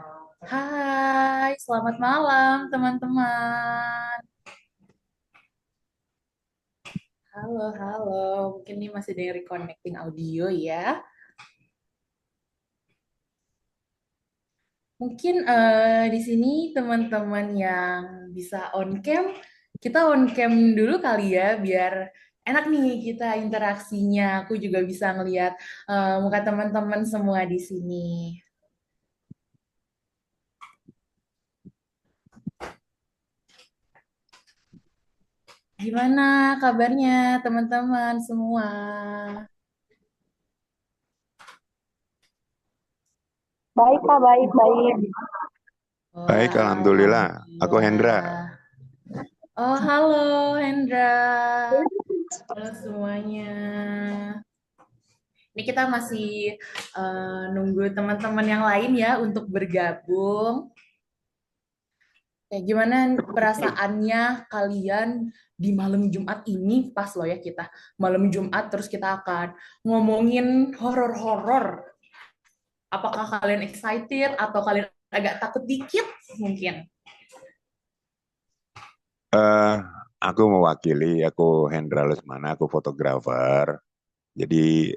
Hai, selamat malam teman-teman. Halo, halo. Mungkin ini masih ada yang reconnecting audio ya. Mungkin di sini teman-teman yang bisa on cam, kita on cam dulu kali ya, biar enak nih kita interaksinya. Aku juga bisa ngelihat muka teman-teman semua di sini. Gimana kabarnya teman-teman semua? Baik, Kak, baik, baik. Wah, Baik, alhamdulillah. Aku Hendra. alhamdulillah. Oh, halo Hendra. Halo semuanya. Ini kita masih nunggu teman-teman yang lain ya untuk bergabung. Ya, gimana perasaannya kalian di malam Jumat ini? Pas loh ya kita malam Jumat terus kita akan ngomongin horor-horor. Apakah kalian excited atau kalian agak takut dikit mungkin? eh aku mewakili, aku Hendra Lesmana, aku fotografer. Jadi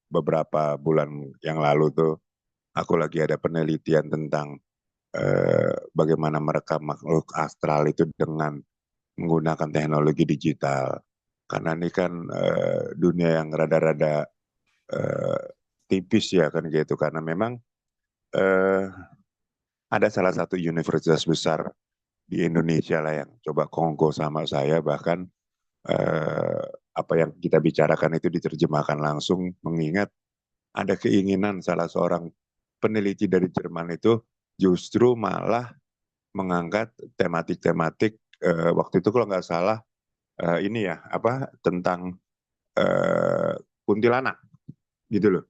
beberapa bulan yang lalu tuh aku lagi ada penelitian tentang bagaimana merekam makhluk astral itu dengan menggunakan teknologi digital. Karena ini kan dunia yang rada-rada eh, tipis ya kan gitu. Karena memang eh, ada salah satu universitas besar di Indonesia lah yang coba kongko sama saya, bahkan eh, apa yang kita bicarakan itu diterjemahkan langsung, mengingat ada keinginan salah seorang peneliti dari Jerman itu justru malah mengangkat tematik-tematik waktu itu kalau nggak salah ini ya apa tentang eh, kuntilanak gitu loh.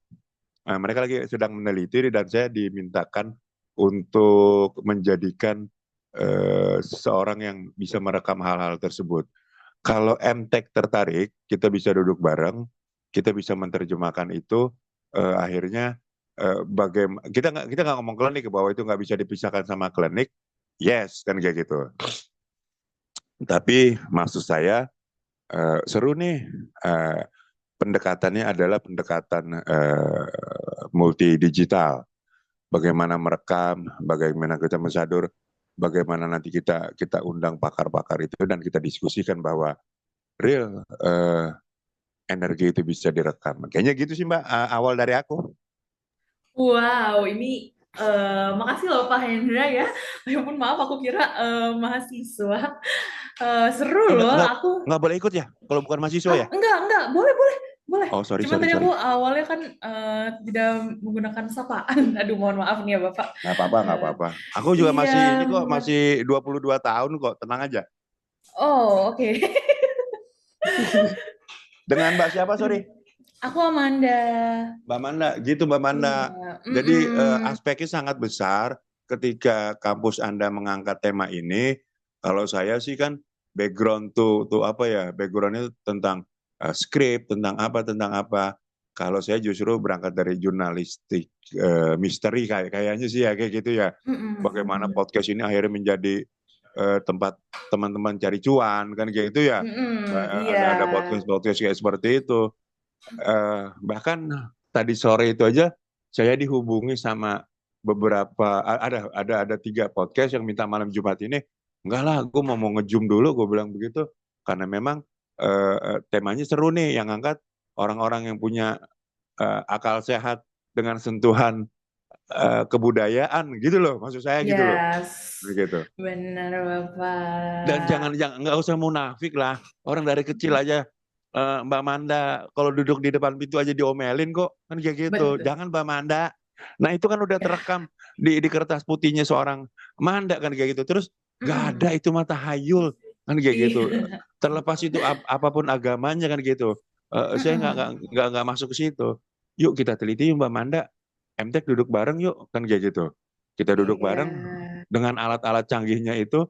Mereka lagi sedang meneliti dan saya dimintakan untuk menjadikan seseorang yang bisa merekam hal-hal tersebut. Kalau MTech tertarik, kita bisa duduk bareng, kita bisa menerjemahkan itu. Akhirnya bagaimana kita nggak ngomong klinik bahwa itu nggak bisa dipisahkan sama klinik, yes kan kayak gitu. Tapi maksud saya seru nih. eh, Pendekatannya adalah pendekatan multi digital. Bagaimana merekam, bagaimana kita mensadur, bagaimana nanti kita kita undang pakar-pakar itu dan kita diskusikan bahwa real energi itu bisa direkam. Kayaknya gitu sih Mbak, awal dari aku. Wow, ini makasih loh Pak Hendra ya. Ya ampun, maaf aku kira mahasiswa. Seru loh, Enggak aku. nggak boleh ikut ya kalau bukan mahasiswa Oh, ya. enggak, boleh, boleh, boleh. Oh sorry Cuman sorry tadi aku sorry. awalnya kan tidak menggunakan sapaan. Aduh, mohon maaf nih ya Bapak. Nggak apa-apa nggak Eh, apa-apa. Aku juga iya, masih ini kok, masih 22 tahun kok, tenang aja. oh, oke. Dengan Mbak siapa sorry? Aku Amanda. Mbak Manda, gitu Mbak Manda. Iya, Jadi mm-mm. aspeknya sangat besar ketika kampus Anda mengangkat tema ini. Kalau saya sih kan background tuh apa ya, backgroundnya tentang skrip, tentang apa. Kalau saya justru berangkat dari jurnalistik misteri kayaknya sih ya kayak gitu ya. Bagaimana Mm-mm. podcast ini akhirnya menjadi tempat teman-teman cari cuan kan kayak gitu ya. Mm-mm. Iya. Ada podcast-podcast kayak seperti itu. Bahkan tadi sore itu aja saya dihubungi sama beberapa ada tiga podcast yang minta malam Jumat ini, enggak lah gue mau ngezoom dulu, gue bilang begitu karena memang temanya seru nih yang angkat orang-orang yang punya akal sehat dengan sentuhan kebudayaan gitu loh, maksud saya gitu loh Yes, begitu. benar Dan Bapak. jangan nggak usah munafik lah, orang dari kecil aja Mbak Manda kalau duduk di depan pintu aja diomelin kok kan kayak gitu. Betul. Jangan Mbak Manda. Nah itu kan udah terekam di kertas putihnya seorang Manda kan kayak gitu. Terus nggak ada Mm-mm. itu mata hayul kan kayak gitu. Iya. Terlepas itu apapun agamanya kan gitu. Saya Mm-mm. nggak masuk ke situ. Yuk kita teliti Mbak Manda. MTek duduk bareng yuk kan kayak gitu. Kita duduk Iya. bareng dengan alat-alat canggihnya itu,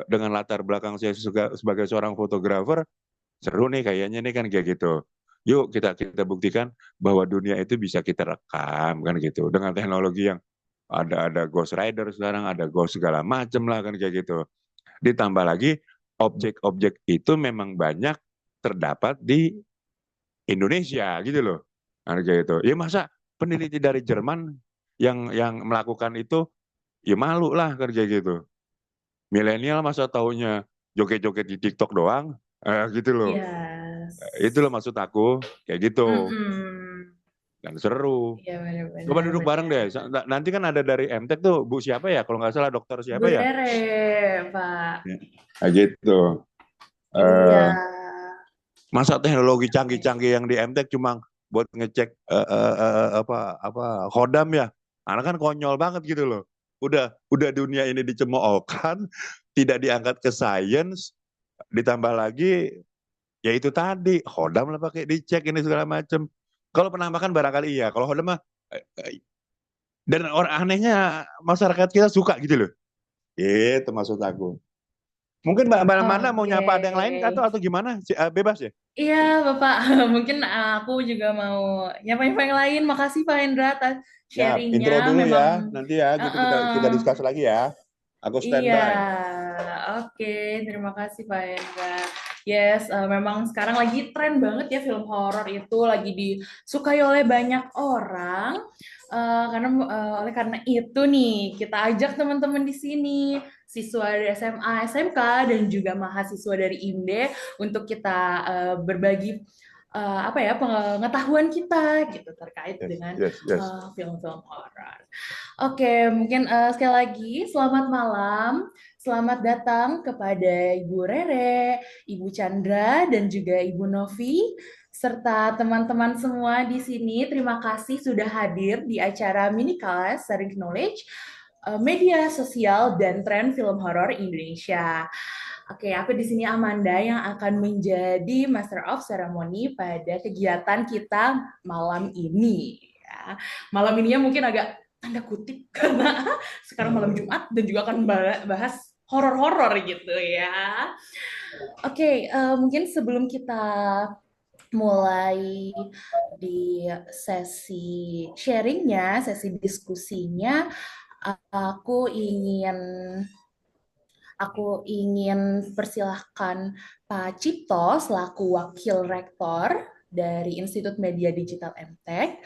dengan latar belakang saya sebagai seorang fotografer, seru nih kayaknya nih kan kayak gitu. Yuk kita kita buktikan bahwa dunia itu bisa kita rekam kan gitu dengan teknologi yang ada Ghost Rider sekarang, ada Ghost segala macem lah kan kayak gitu. Ditambah lagi objek-objek itu memang banyak terdapat di Indonesia gitu loh. Nah, kayak gitu. Ya masa peneliti dari Jerman yang melakukan itu ya malu lah kan kayak gitu. Milenial masa taunya joget-joget di TikTok doang, gitu loh. Yes. Itu loh maksud aku kayak gitu. Mm-mm. Dan seru. Iya Coba benar-benar duduk bareng benar. deh. Nanti kan ada dari MTek tuh Bu siapa ya? Kalau nggak salah dokter Bu siapa ya? Rere, Pak. Ya. Nah, gitu. Iya. Eh, Masa teknologi canggih-canggih yang di MTek cuma buat ngecek apa kodam ya? Anak kan konyol banget gitu loh. Udah dunia ini dicemoohkan, tidak diangkat ke sains, ditambah lagi ya itu tadi hodam lah pakai dicek ini segala macam. Kalau penampakan barangkali iya, kalau hodam mah dan orang anehnya masyarakat kita suka gitu loh. Itu maksud aku. Mungkin Mbak Mana mau Oke. nyapa ada yang lain atau gimana? Bebas ya? Iya, Bapak. Mungkin aku juga mau nyapa-nyapa yang lain. Makasih Pak Hendra atas Ya, sharingnya. intro dulu Memang, ya. Nanti ya gitu kita eh, diskus lagi ya. Aku iya. standby. Oke. Terima kasih Pak Hendra. Yes, memang sekarang lagi tren banget ya film horor itu lagi disukai oleh banyak orang. Oleh karena itu nih, kita ajak teman-teman di sini, siswa dari SMA, SMK, dan juga mahasiswa dari INDE untuk kita berbagi apa ya pengetahuan kita gitu terkait Yes, dengan yes, yes. film-film horor. Oke, mungkin sekali lagi selamat malam, selamat datang kepada Ibu Rere, Ibu Chandra, dan juga Ibu Novi, serta teman-teman semua di sini. Terima kasih sudah hadir di acara Mini Kelas Sharing Knowledge, media sosial dan tren film horor Indonesia. Oke, aku di sini Amanda yang akan menjadi Master of Ceremony pada kegiatan kita malam ini. Ya. Malam ininya mungkin agak tanda kutip karena sekarang malam Jumat dan juga akan bahas horor-horor gitu ya. Oke, mungkin sebelum kita mulai di sesi sharingnya, sesi diskusinya, aku ingin aku ingin persilahkan Pak Cipto selaku Wakil Rektor dari Institut Media Digital MTek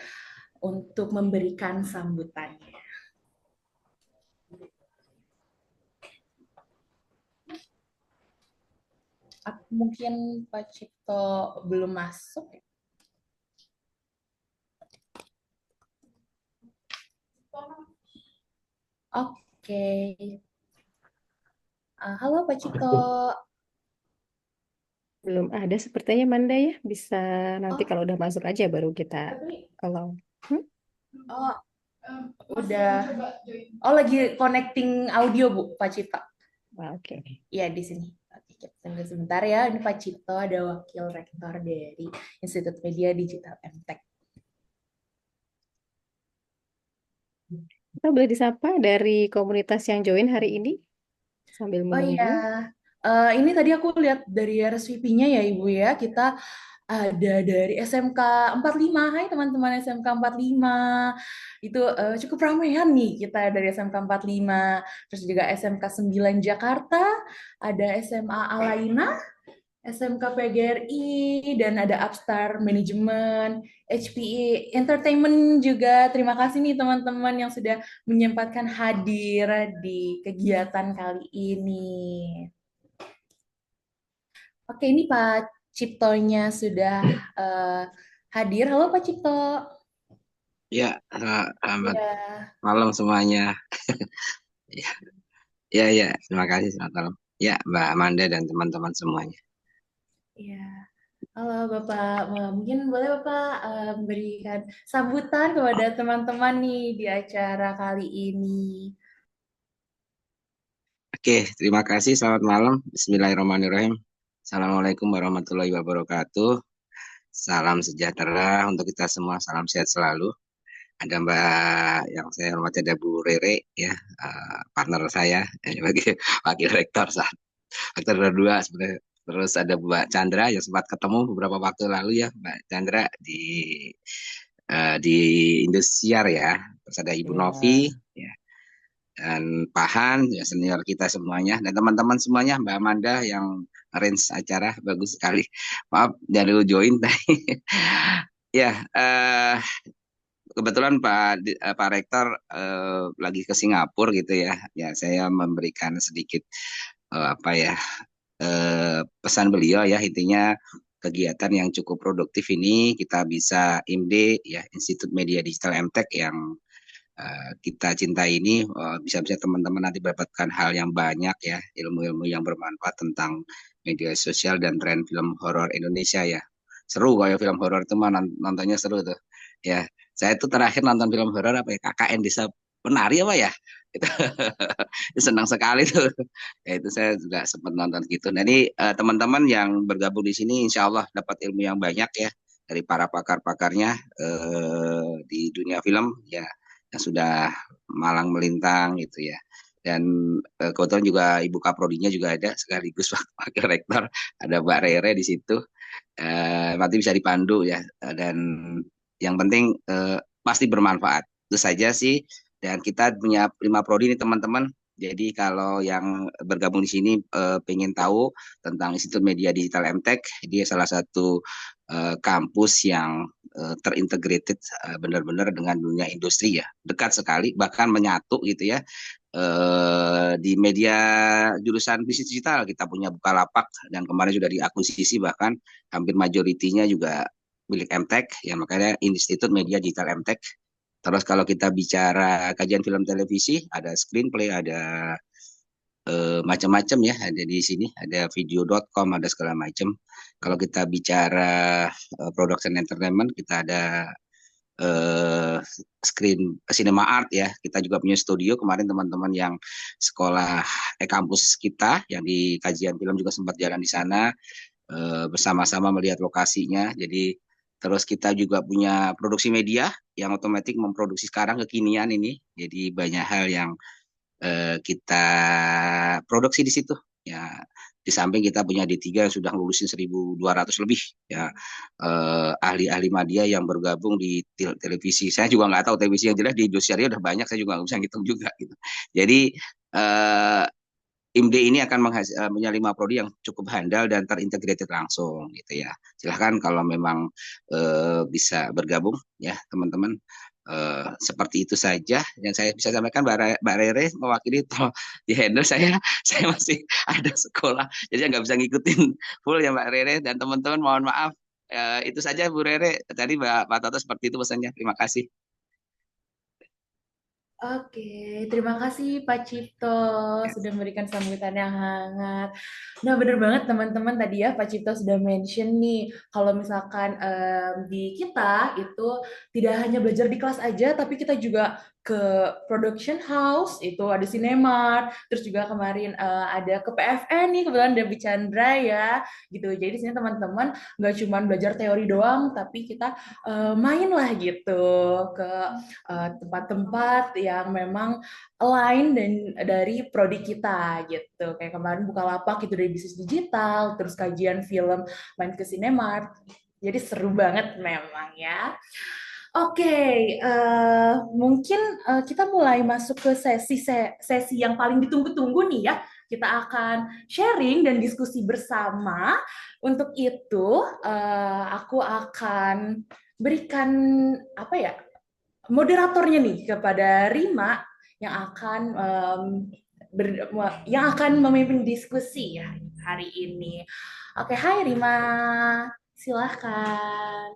untuk memberikan sambutannya. Mungkin Pak Cipto belum masuk. Oke. Halo Pak Cipto. Belum ada sepertinya Manda ya. Bisa nanti Oh, kalau udah masuk aja baru kita tapi kalau. Hmm? oh, udah. Oh, lagi connecting audio Bu, Pak Cipto. Oke. Iya, di sini. Oke, kita tunggu sebentar ya. Ini Pak Cipto ada wakil rektor dari Institut Media Digital MTek. Kita boleh disapa dari komunitas yang join hari ini sambil Oh iya, menunggu. ini tadi aku lihat dari RSVP-nya ya Ibu ya, kita ada dari SMK 45. Hai teman-teman SMK 45. Itu cukup ramaian nih kita dari SMK 45. Terus juga SMK 9 Jakarta, ada SMA Alaina, SMK PGRI, dan ada Upstar Management, HPE Entertainment juga. Terima kasih nih teman-teman yang sudah menyempatkan hadir di kegiatan kali ini. Oke, ini Pak Ciptonya sudah eh, hadir. Halo Pak Cipto. Ya, selamat Ya, malam semuanya. Ya, ya, ya, terima kasih, selamat malam. Ya, Mbak Amanda dan teman-teman semuanya. ya. Halo Bapak, mungkin boleh Bapak memberikan sambutan kepada teman-teman nih di acara kali ini. Oke, terima kasih, selamat malam. Bismillahirrahmanirrahim. Assalamualaikum warahmatullahi wabarakatuh. Salam sejahtera untuk kita semua, salam sehat selalu. Ada Mbak yang saya hormati, ada Bu Rere, ya, partner saya sebagai wakil rektor saat faktor dua sebenarnya. Terus ada Mbak Chandra yang sempat ketemu beberapa waktu lalu ya, Mbak Chandra di di Indosiar ya. Terus ada Ibu Novi, Iya. ya, dan Pahan, ya senior kita semuanya, dan teman-teman semuanya, Mbak Amanda yang arrange acara bagus sekali. Maaf dari join tadi. Ya, kebetulan Pak Rektor lagi ke Singapura gitu ya. Ya, saya memberikan sedikit apa ya pesan beliau ya, intinya kegiatan yang cukup produktif ini kita bisa IMD ya, Institut Media Digital MTech yang kita cintai ini, bisa-bisa teman-teman nanti mendapatkan hal yang banyak ya, ilmu-ilmu yang bermanfaat tentang media sosial dan tren film horor Indonesia ya. Seru kalau film horor itu mah nontonnya seru tuh. Ya, saya tuh terakhir nonton film horor apa ya, KKN Desa Penari apa ya? Itu senang sekali tuh. Ya itu saya juga sempat nonton gitu. Nah ini teman-teman yang bergabung di sini insya Allah dapat ilmu yang banyak ya dari para pakar-pakarnya di dunia film ya, yang sudah malang melintang gitu ya. Dan kebetulan juga Ibu Kaprodinya juga ada sekaligus Wakil Rektor, ada Mbak Rere di situ. Nanti bisa dipandu ya. Dan yang penting pasti bermanfaat. Itu saja sih. Dan kita punya 5 prodi nih teman-teman. Jadi kalau yang bergabung di sini pengen tahu tentang Institut Media Digital MTech, dia salah satu kampus yang terintegrated benar-benar dengan dunia industri ya, dekat sekali bahkan menyatu gitu ya. Di media jurusan bisnis digital kita punya Bukalapak dan kemarin sudah diakuisisi, bahkan hampir majoritinya juga milik MTech ya, makanya Institut Media Digital MTech. Terus kalau kita bicara kajian film televisi, ada screenplay, ada macam-macam ya, ada di sini, ada video.com, ada segala macam. Kalau kita bicara production entertainment, kita ada screen cinema art ya. Kita juga punya studio. Kemarin teman-teman yang sekolah kampus kita yang di kajian film juga sempat jalan di sana bersama-sama melihat lokasinya. Jadi terus kita juga punya produksi media yang otomatis memproduksi sekarang kekinian ini. Jadi banyak hal yang kita produksi di situ ya. Di samping kita punya D3 yang sudah lulusin 1.200 lebih ya, ahli-ahli media yang bergabung di televisi. Saya juga nggak tahu televisi yang jelas di Indonesia udah banyak, saya juga nggak bisa ngitung juga gitu. Jadi eh, IMD ini akan punya 5 prodi yang cukup handal dan terintegrated langsung gitu ya. Silahkan kalau memang bisa bergabung ya teman-teman. Seperti itu saja yang saya bisa sampaikan. Mbak Rere mewakili di handle saya. Saya masih ada sekolah, jadi saya nggak bisa ngikutin full ya Mbak Rere dan teman-teman. Mohon maaf. Itu saja Bu Rere. Tadi Pak Toto seperti itu pesannya. Terima kasih. Oke, terima kasih Pak Cipto Ya. sudah memberikan sambutan yang hangat. Nah, bener banget teman-teman tadi ya Pak Cipto sudah mention nih, kalau misalkan di kita itu tidak hanya belajar di kelas aja, tapi kita juga ke production house, itu ada Cinemark, terus juga kemarin ada ke PFN nih, kebetulan ada Bu Chandra ya, gitu. Jadi di sini teman-teman nggak cuma belajar teori doang, tapi kita main lah gitu ke tempat-tempat yang memang align dan dari prodi kita gitu. Kayak kemarin Bukalapak itu dari bisnis digital, terus kajian film main ke Cinemark. Jadi seru banget memang ya. Oke, mungkin kita mulai masuk ke sesi yang paling ditunggu-tunggu nih ya. Kita akan sharing dan diskusi bersama. Untuk itu, aku akan berikan apa ya, moderatornya nih kepada Rima yang akan yang akan memimpin diskusi ya hari ini. Oke, hai Rima, silahkan.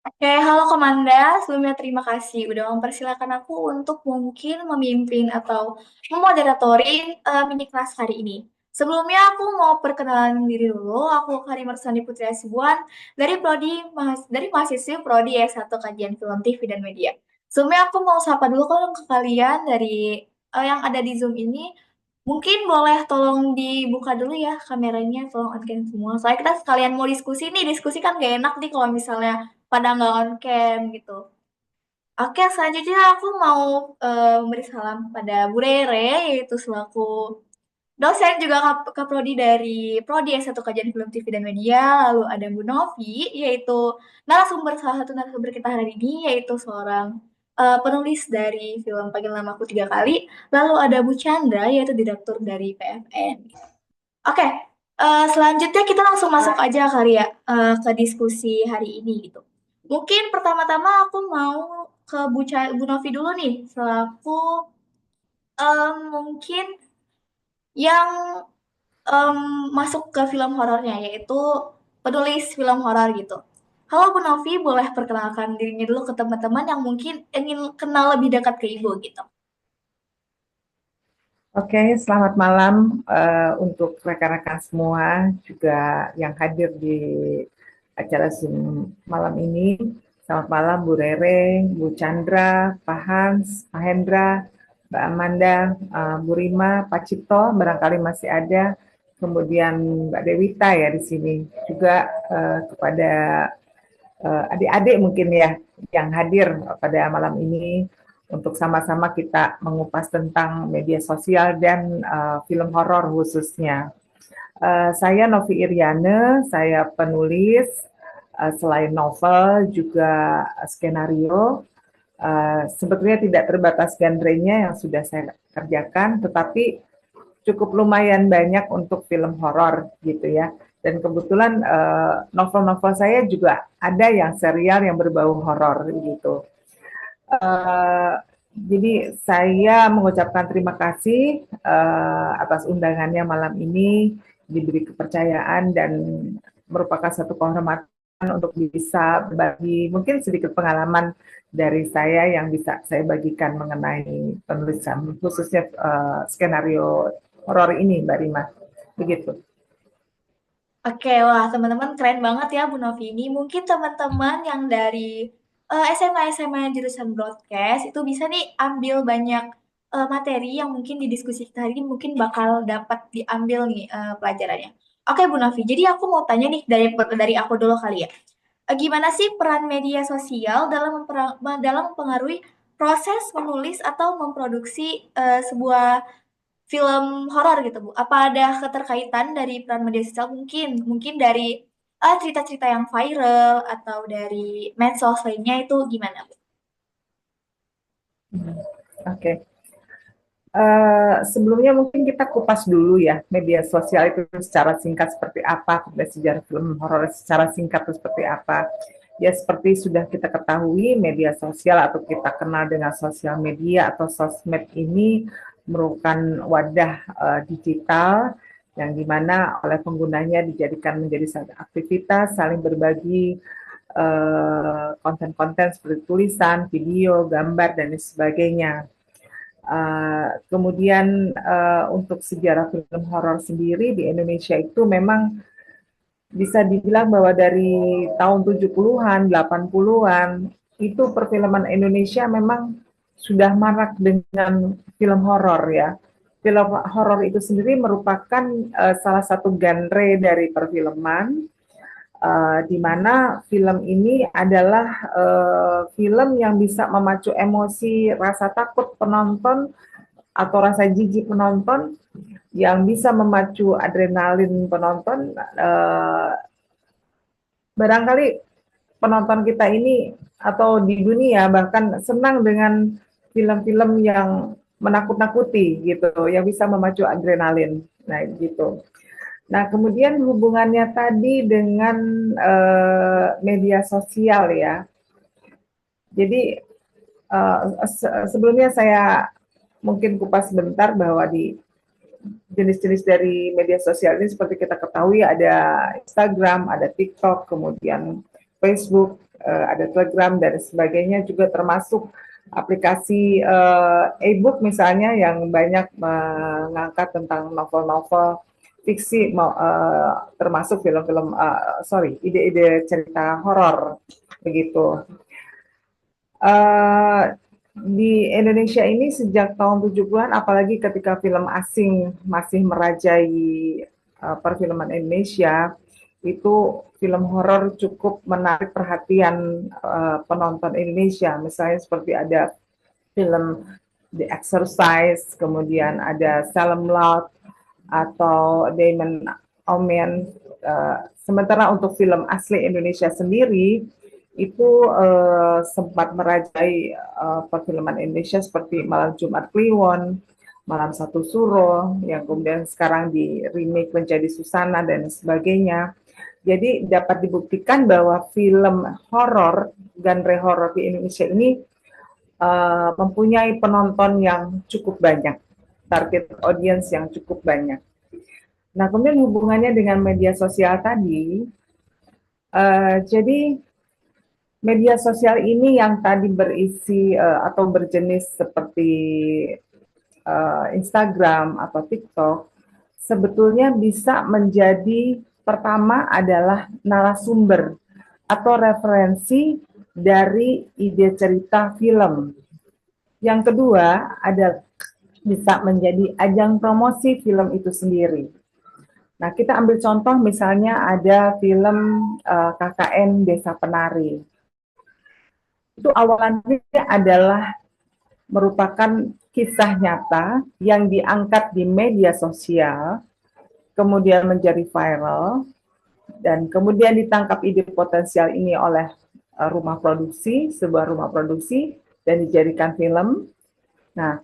Oke, halo Komanda. Sebelumnya terima kasih udah mempersilahkan aku untuk mungkin memimpin atau memoderatori mini kelas hari ini. Sebelumnya aku mau perkenalan diri dulu. Aku Karim Mersani Putri Hasibuan dari dari mahasiswi Prodi S1 Kajian Film TV dan Media. Sebelumnya aku mau sapa dulu kalau ke kalian dari yang ada di Zoom ini. Mungkin boleh tolong dibuka dulu ya kameranya, tolong on cam semua. Soalnya kita sekalian mau diskusi nih, diskusi kan gak enak nih kalau misalnya pada nggak on cam gitu. Oke, selanjutnya aku mau memberi salam pada Bu Rere, yaitu selaku dosen juga Kaprodi dari Prodi S1 Kajian Film TV dan Media, lalu ada Bu Novi, yaitu salah satu narasumber kita hari ini, yaitu seorang penulis dari film Panggil Namaku 3 Kali, lalu ada Bu Chandra, yaitu direktur dari PFN. Oke, selanjutnya kita langsung masuk aja kali ya ke diskusi hari ini gitu. Mungkin pertama-tama aku mau ke Bu Novi dulu nih, selaku mungkin yang em, masuk ke film horornya, yaitu penulis film horor gitu. Halo Bu Novi, boleh perkenalkan dirinya dulu ke teman-teman yang mungkin ingin kenal lebih dekat ke Ibu gitu. Oke, selamat malam untuk rekan-rekan semua juga yang hadir di acara Zoom malam ini. Selamat malam Bu Rere, Bu Chandra, Pak Hans, Pak Hendra, Mbak Amanda, Bu Rima, Pak Cipto, barangkali masih ada. Kemudian Mbak Dewita ya di sini. Juga kepada adik-adik mungkin ya yang hadir pada malam ini untuk sama-sama kita mengupas tentang media sosial dan film horor khususnya. Saya Novi Iriane, saya penulis, selain novel juga skenario. Sebetulnya tidak terbatas genrenya yang sudah saya kerjakan, tetapi cukup lumayan banyak untuk film horor gitu ya. Dan kebetulan novel-novel saya juga ada yang serial yang berbau horor gitu. Jadi saya mengucapkan terima kasih atas undangannya malam ini, diberi kepercayaan dan merupakan satu kehormatan untuk bisa berbagi mungkin sedikit pengalaman dari saya yang bisa saya bagikan mengenai penulisan khususnya skenario horor ini, Mbak Rima. Begitu. Oke, wah teman-teman keren banget ya Bu Novi ini. Mungkin teman-teman yang dari SMA jurusan broadcast itu bisa nih ambil banyak materi yang mungkin di diskusi kita hari ini mungkin bakal dapat diambil nih pelajarannya. Oke Bu Novi, jadi aku mau tanya nih dari aku dulu kali ya. Gimana sih peran media sosial dalam mempengaruhi proses menulis atau memproduksi sebuah film horor gitu Bu? Apa ada keterkaitan dari peran media sosial mungkin dari cerita-cerita yang viral atau dari medsos lainnya itu gimana Bu? Oke. Sebelumnya mungkin kita kupas dulu ya media sosial itu secara singkat seperti apa, kemudian sejarah film horor secara singkat itu seperti apa. Ya seperti sudah kita ketahui media sosial atau kita kenal dengan sosial media atau sosmed ini merupakan wadah digital yang dimana oleh penggunanya dijadikan menjadi satu aktivitas saling berbagi konten-konten seperti tulisan, video, gambar dan sebagainya. Kemudian untuk sejarah film horor sendiri di Indonesia itu memang bisa dibilang bahwa dari tahun 70-an, 80-an itu perfilman Indonesia memang sudah marak dengan film horor ya. Film horor itu sendiri merupakan salah satu genre dari perfilman di mana film ini adalah film yang bisa memacu emosi rasa takut penonton atau rasa jijik penonton, yang bisa memacu adrenalin penonton. Barangkali penonton kita ini atau di dunia bahkan senang dengan film-film yang menakut-nakuti gitu, yang bisa memacu adrenalin. Nah gitu. Nah, kemudian hubungannya tadi dengan media sosial ya. Jadi sebelumnya saya mungkin kupas sebentar bahwa di jenis-jenis dari media sosial ini seperti kita ketahui ada Instagram, ada TikTok, kemudian Facebook, ada Telegram dan sebagainya, juga termasuk aplikasi e-book misalnya yang banyak mengangkat tentang novel-novel fiksi, termasuk film-film, ide-ide cerita horor begitu. Di Indonesia ini sejak tahun 70-an, apalagi ketika film asing masih merajai perfilman Indonesia, itu film horor cukup menarik perhatian penonton Indonesia. Misalnya seperti ada film The Exorcist, kemudian ada Salem Lot, atau Damon Omen. Sementara untuk film asli Indonesia sendiri itu sempat merajai perfilman Indonesia seperti Malam Jumat Kliwon, Malam Satu Suro, yang kemudian sekarang di remake menjadi Susana dan sebagainya. Jadi dapat dibuktikan bahwa film horor, genre horor di Indonesia ini mempunyai penonton yang cukup banyak, target audience yang cukup banyak. Nah, kemudian hubungannya dengan media sosial tadi, jadi media sosial ini yang tadi berisi atau berjenis seperti Instagram atau TikTok, sebetulnya bisa menjadi pertama adalah narasumber atau referensi dari ide cerita film. Yang kedua adalah bisa menjadi ajang promosi film itu sendiri. Nah, kita ambil contoh misalnya ada film KKN Desa Penari. Itu awalnya adalah merupakan kisah nyata yang diangkat di media sosial, kemudian menjadi viral, dan kemudian ditangkap ide potensial ini oleh rumah produksi, sebuah rumah produksi, dan dijadikan film. Nah,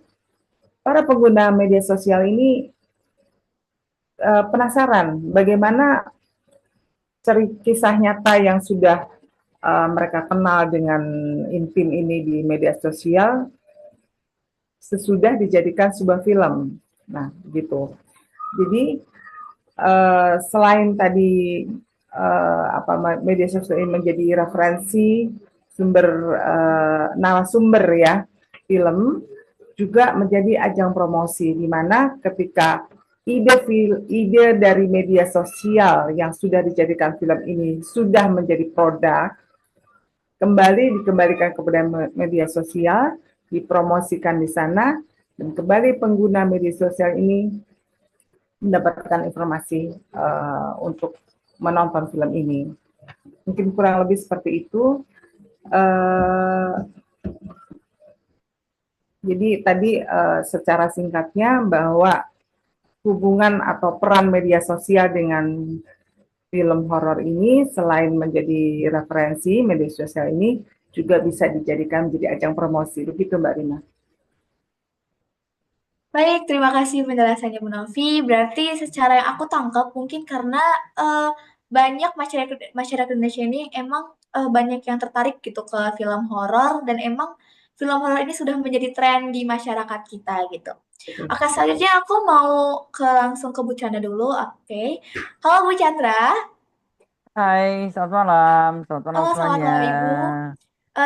para pengguna media sosial ini penasaran bagaimana kisah nyata yang sudah mereka kenal dengan intim ini di media sosial sesudah dijadikan sebuah film. Nah, gitu. Jadi selain tadi media sosial ini menjadi referensi sumber narasumber ya film, juga menjadi ajang promosi di mana ketika ide dari media sosial yang sudah dijadikan film ini sudah menjadi produk, dikembalikan kepada media sosial, dipromosikan di sana, dan kembali pengguna media sosial ini mendapatkan informasi untuk menonton film ini. Mungkin kurang lebih seperti itu. Jadi tadi secara singkatnya bahwa hubungan atau peran media sosial dengan film horor ini selain menjadi referensi, media sosial ini juga bisa dijadikan menjadi ajang promosi. Begitu Mbak Rina. Baik, terima kasih penjelasannya Bu Novi. Berarti secara yang aku tangkap mungkin karena banyak masyarakat Indonesia ini emang banyak yang tertarik gitu ke film horor dan emang film horor ini sudah menjadi tren di masyarakat kita gitu. Oke, selanjutnya aku mau langsung ke Bu Chandra dulu. Oke. Halo Bu Chandra. Hai, selamat malam. Selamat malam Halo, selamat semuanya. malam Ibu.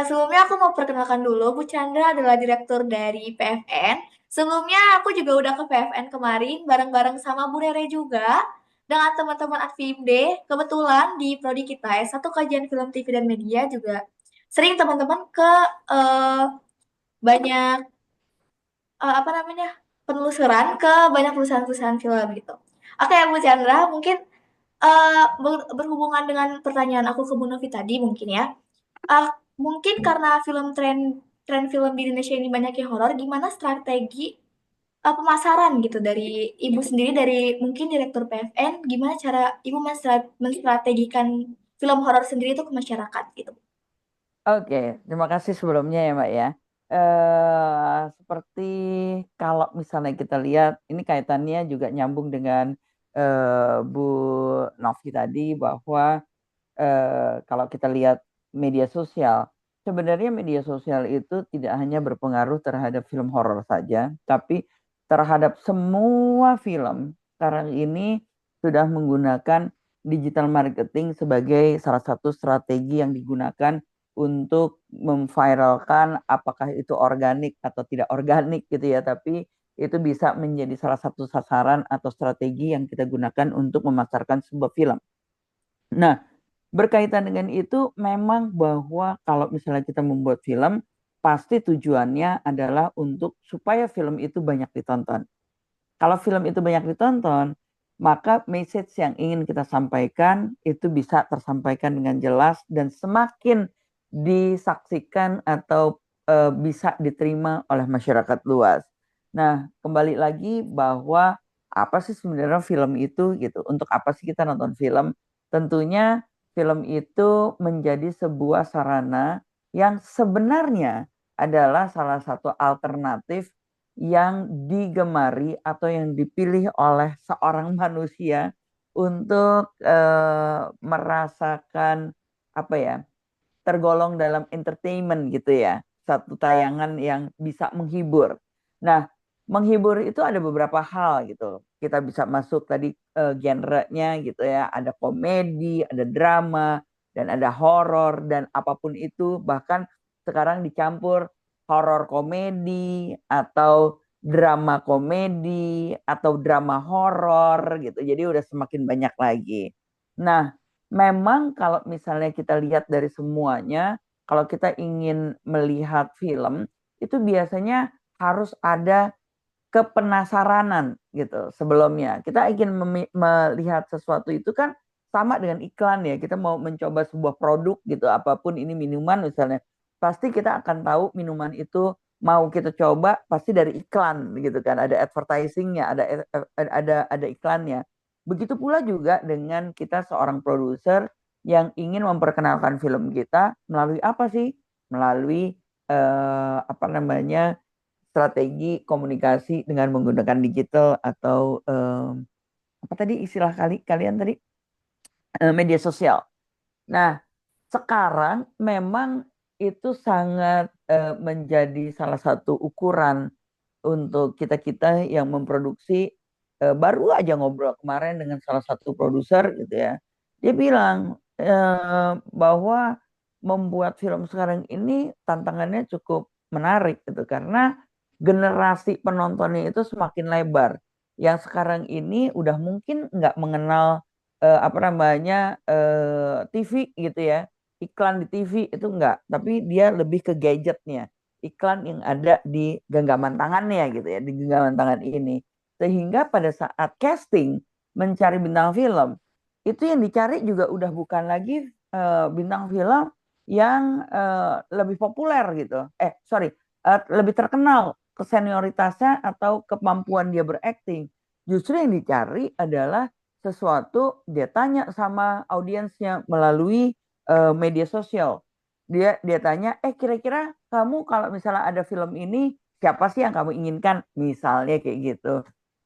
Sebelumnya aku mau perkenalkan dulu, Bu Chandra adalah direktur dari PFN. Sebelumnya aku juga udah ke PFN kemarin, bareng-bareng sama Bu Rere juga, dengan teman-teman Adfilmd. Kebetulan di prodi kita, S1 Kajian Film TV dan Media juga sering teman-teman ke banyak, penelusuran ke banyak perusahaan-perusahaan film gitu. Oke, Bu Chandra, mungkin berhubungan dengan pertanyaan aku ke Bu Novi tadi mungkin ya. Mungkin karena tren film di Indonesia ini banyak yang horor, gimana strategi pemasaran gitu dari Ibu sendiri dari mungkin direktur PFN, gimana cara Ibu menstrategikan film horor sendiri itu ke masyarakat gitu? Oke, terima kasih sebelumnya ya Mbak ya. Seperti kalau misalnya kita lihat, ini kaitannya juga nyambung dengan Bu Novi tadi bahwa kalau kita lihat media sosial, sebenarnya media sosial itu tidak hanya berpengaruh terhadap film horor saja, tapi terhadap semua film sekarang ini sudah menggunakan digital marketing sebagai salah satu strategi yang digunakan untuk memviralkan apakah itu organik atau tidak organik gitu ya, tapi itu bisa menjadi salah satu sasaran atau strategi yang kita gunakan untuk memasarkan sebuah film. Nah, berkaitan dengan itu memang bahwa kalau misalnya kita membuat film, pasti tujuannya adalah untuk supaya film itu banyak ditonton. Kalau film itu banyak ditonton, maka message yang ingin kita sampaikan itu bisa tersampaikan dengan jelas dan semakin disaksikan atau bisa diterima oleh masyarakat luas. Nah, kembali lagi bahwa apa sih sebenarnya film itu gitu. Untuk apa sih kita nonton film? Tentunya film itu menjadi sebuah sarana yang sebenarnya adalah salah satu alternatif yang digemari atau yang dipilih oleh seorang manusia untuk merasakan apa ya, tergolong dalam entertainment gitu ya, satu tayangan yang bisa menghibur. Nah, menghibur itu ada beberapa hal gitu. Kita bisa masuk tadi genre-nya gitu ya, ada komedi, ada drama, dan ada horor dan apapun itu, bahkan sekarang dicampur horor komedi atau drama komedi atau drama horor gitu. Jadi udah semakin banyak lagi. Nah, memang kalau misalnya kita lihat dari semuanya, kalau kita ingin melihat film, itu biasanya harus ada kepenasaranan gitu sebelumnya. Kita ingin melihat sesuatu itu kan sama dengan iklan ya. Kita mau mencoba sebuah produk gitu, apapun ini minuman misalnya, pasti kita akan tahu minuman itu mau kita coba pasti dari iklan gitu kan. Ada advertisingnya, ada iklannya. Begitu pula juga dengan kita seorang produser yang ingin memperkenalkan film kita melalui apa sih? Melalui apa namanya, strategi komunikasi dengan menggunakan digital atau apa tadi istilah kalian tadi, media sosial. Nah, sekarang memang itu sangat menjadi salah satu ukuran untuk kita-kita yang memproduksi. Baru aja ngobrol kemarin dengan salah satu produser gitu ya. Dia bilang bahwa membuat film sekarang ini tantangannya cukup menarik gitu karena generasi penontonnya itu semakin lebar. Yang sekarang ini udah mungkin nggak mengenal apa namanya TV gitu ya, iklan di TV itu enggak, tapi dia lebih ke gadgetnya, iklan yang ada di genggaman tangannya gitu ya, di genggaman tangan ini. Sehingga pada saat casting mencari bintang film, itu yang dicari juga udah bukan lagi bintang film yang lebih populer gitu. Sorry, lebih terkenal kesenioritasnya atau kemampuan dia berakting. Justru yang dicari adalah sesuatu, dia tanya sama audiensnya melalui media sosial. Dia tanya, kira-kira kamu kalau misalnya ada film ini, siapa sih yang kamu inginkan? Misalnya kayak gitu.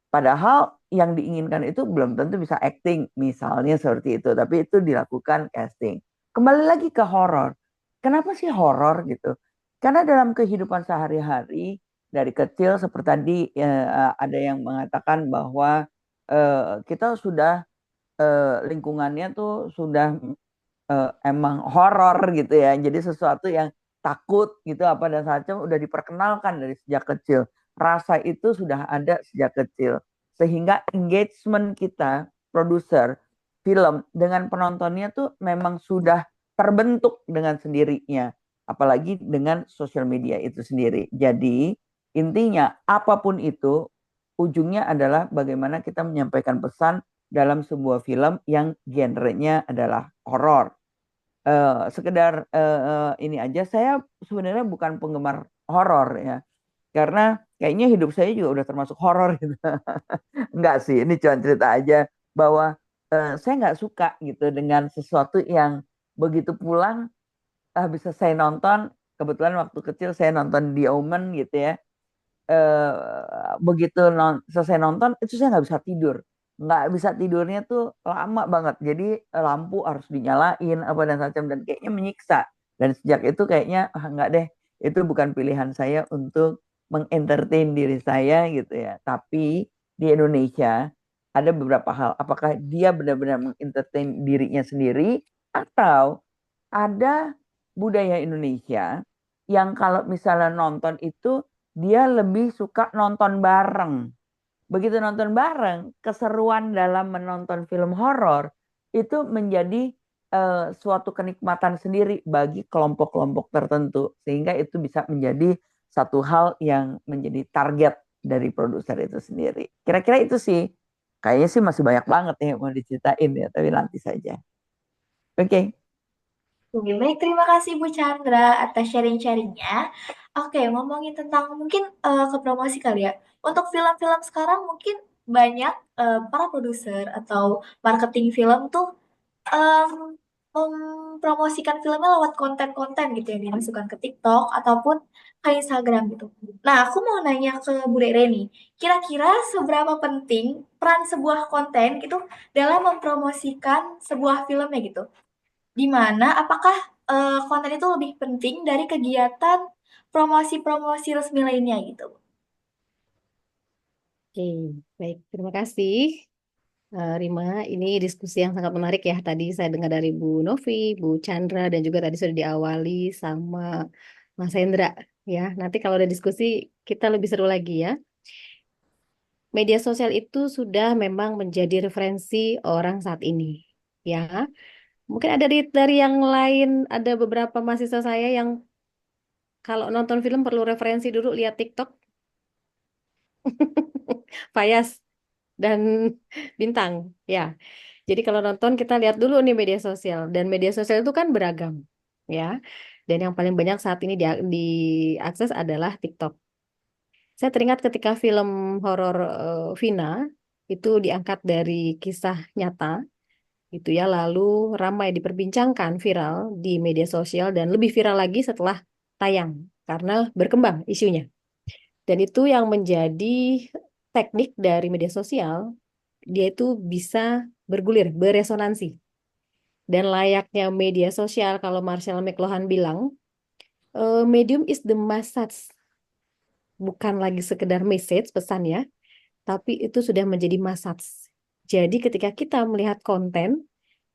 Padahal yang diinginkan itu belum tentu bisa acting, misalnya seperti itu. Tapi itu dilakukan casting. Kembali lagi ke horor. Kenapa sih horor gitu? Karena dalam kehidupan sehari-hari, dari kecil seperti tadi ada yang mengatakan bahwa kita sudah lingkungannya tuh sudah emang horor gitu ya. Jadi sesuatu yang takut gitu apa dan macam udah diperkenalkan dari sejak kecil. Rasa itu sudah ada sejak kecil. Sehingga engagement kita, produser film dengan penontonnya tuh memang sudah terbentuk dengan sendirinya. Apalagi dengan sosial media itu sendiri. Jadi intinya apapun itu ujungnya adalah bagaimana kita menyampaikan pesan dalam sebuah film yang genrenya adalah horor. Sekedar ini aja, saya sebenarnya bukan penggemar horor ya, karena kayaknya hidup saya juga udah termasuk horor gitu. Enggak sih, ini cuma cerita aja bahwa saya nggak suka gitu dengan sesuatu yang begitu pulang bisa saya nonton. Kebetulan waktu kecil saya nonton The Omen gitu ya. Begitu selesai nonton itu saya nggak bisa tidur, nggak bisa tidurnya tuh lama banget, jadi lampu harus dinyalain apa dan macam dan kayaknya menyiksa. Dan sejak itu kayaknya nggak deh, itu bukan pilihan saya untuk mengentertain diri saya gitu ya. Tapi di Indonesia ada beberapa hal, apakah dia benar-benar mengentertain dirinya sendiri atau ada budaya Indonesia yang kalau misalnya nonton itu dia lebih suka nonton bareng. Begitu nonton bareng, keseruan dalam menonton film horor itu menjadi suatu kenikmatan sendiri bagi kelompok-kelompok tertentu. Sehingga itu bisa menjadi satu hal yang menjadi target dari produser itu sendiri. Kira-kira itu sih. Kayaknya sih masih banyak banget ya yang mau diceritain ya, tapi nanti saja. Oke. Oke, baik, terima kasih Bu Chandra atas sharing-sharingnya. Oke, ngomongin tentang mungkin ke promosi kali ya. Untuk film-film sekarang mungkin banyak para produser atau marketing film tuh em, mempromosikan filmnya lewat konten-konten gitu yang dimasukkan ke TikTok ataupun ke Instagram gitu. Nah, aku mau nanya ke Bu Rere nih, kira-kira seberapa penting peran sebuah konten gitu dalam mempromosikan sebuah filmnya gitu? Di mana apakah konten itu lebih penting dari kegiatan promosi-promosi resmi lainnya gitu? Oke, baik. Terima kasih, Rima. Ini diskusi yang sangat menarik ya. Tadi saya dengar dari Bu Novi, Bu Chandra, dan juga tadi sudah diawali sama Mas Hendra. Ya, nanti kalau ada diskusi kita lebih seru lagi ya. Media sosial itu sudah memang menjadi referensi orang saat ini. Ya, mungkin ada dari yang lain, ada beberapa mahasiswa saya yang kalau nonton film perlu referensi dulu lihat TikTok, Fayas dan Bintang. Ya, jadi kalau nonton kita lihat dulu nih media sosial dan media sosial itu kan beragam, ya. Dan yang paling banyak saat ini diakses adalah TikTok. Saya teringat ketika film horor Vina itu diangkat dari kisah nyata, gitu ya, lalu ramai diperbincangkan viral di media sosial dan lebih viral lagi setelah tayang karena berkembang isunya. Dan itu yang menjadi teknik dari media sosial, dia itu bisa bergulir, beresonansi. Dan layaknya media sosial, kalau Marshall McLuhan bilang, medium is the message, bukan lagi sekedar message, pesan ya, tapi itu sudah menjadi message. Jadi ketika kita melihat konten,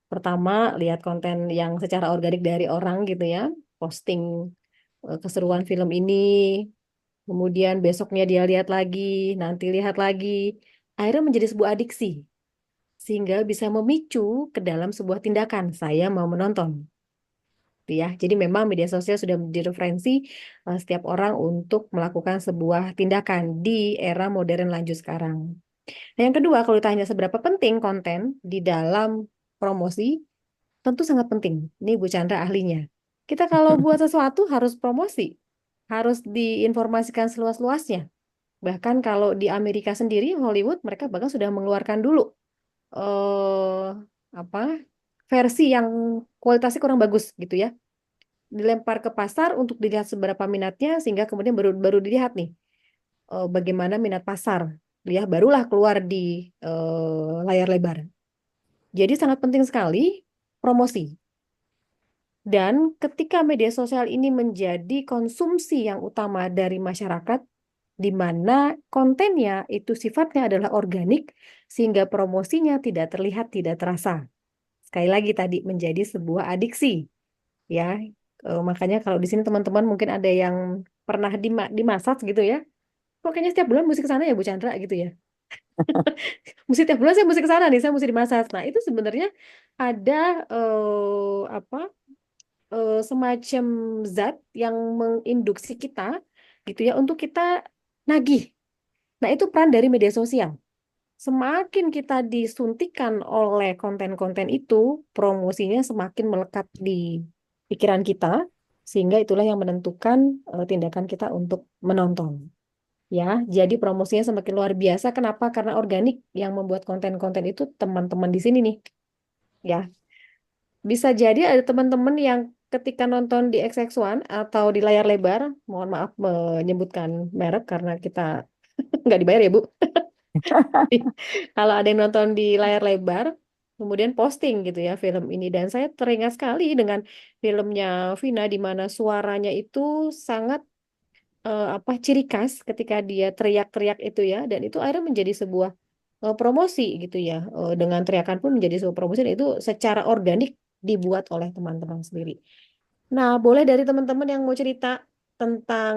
pertama lihat konten yang secara organik dari orang gitu ya, posting keseruan film ini, kemudian besoknya dia lihat lagi, nanti lihat lagi, akhirnya menjadi sebuah adiksi, sehingga bisa memicu ke dalam sebuah tindakan, saya mau menonton. Gitu ya. Jadi memang media sosial sudah menjadi referensi setiap orang untuk melakukan sebuah tindakan di era modern lanjut sekarang. Nah, yang kedua, kalau ditanya seberapa penting konten di dalam promosi, tentu sangat penting. Ini Bu Chandra ahlinya. Kita kalau buat sesuatu harus promosi, harus diinformasikan seluas-luasnya. Bahkan kalau di Amerika sendiri, Hollywood, mereka bahkan sudah mengeluarkan dulu eh apa versi yang kualitasnya kurang bagus gitu ya. Dilempar ke pasar untuk dilihat seberapa minatnya, sehingga kemudian baru baru dilihat nih bagaimana minat pasar. Ya, barulah keluar di layar lebar. Jadi sangat penting sekali promosi. Dan ketika media sosial ini menjadi konsumsi yang utama dari masyarakat, di mana kontennya itu sifatnya adalah organik, sehingga promosinya tidak terlihat, tidak terasa. Sekali lagi tadi menjadi sebuah adiksi, ya. Makanya kalau di sini teman-teman mungkin ada yang pernah dimasak gitu ya. Kok kayaknya setiap bulan mesti ke sana ya Bu Chandra gitu ya. Mesti tiap bulan saya mesti ke sana nih, saya mesti dimasak. Nah, itu sebenarnya ada apa semacam zat yang menginduksi kita gitu ya untuk kita nagih. Nah, itu peran dari media sosial. Semakin kita disuntikan oleh konten-konten itu, promosinya semakin melekat di pikiran kita, sehingga itulah yang menentukan tindakan kita untuk menonton. Ya, jadi promosinya semakin luar biasa. Kenapa? Karena organik yang membuat konten-konten itu teman-teman di sini nih. Ya, bisa jadi ada teman-teman yang ketika nonton di XX1 atau di layar lebar, mohon maaf menyebutkan merek karena kita nggak dibayar ya Bu. Kalau ada yang nonton di layar lebar, kemudian posting gitu ya film ini. Dan saya teringat sekali dengan filmnya Vina di mana suaranya itu sangat apa ciri khas ketika dia teriak-teriak itu ya. Dan itu akhirnya menjadi sebuah promosi gitu ya. Dengan teriakan pun menjadi sebuah promosi dan itu secara organik dibuat oleh teman-teman sendiri. Nah, boleh dari teman-teman yang mau cerita tentang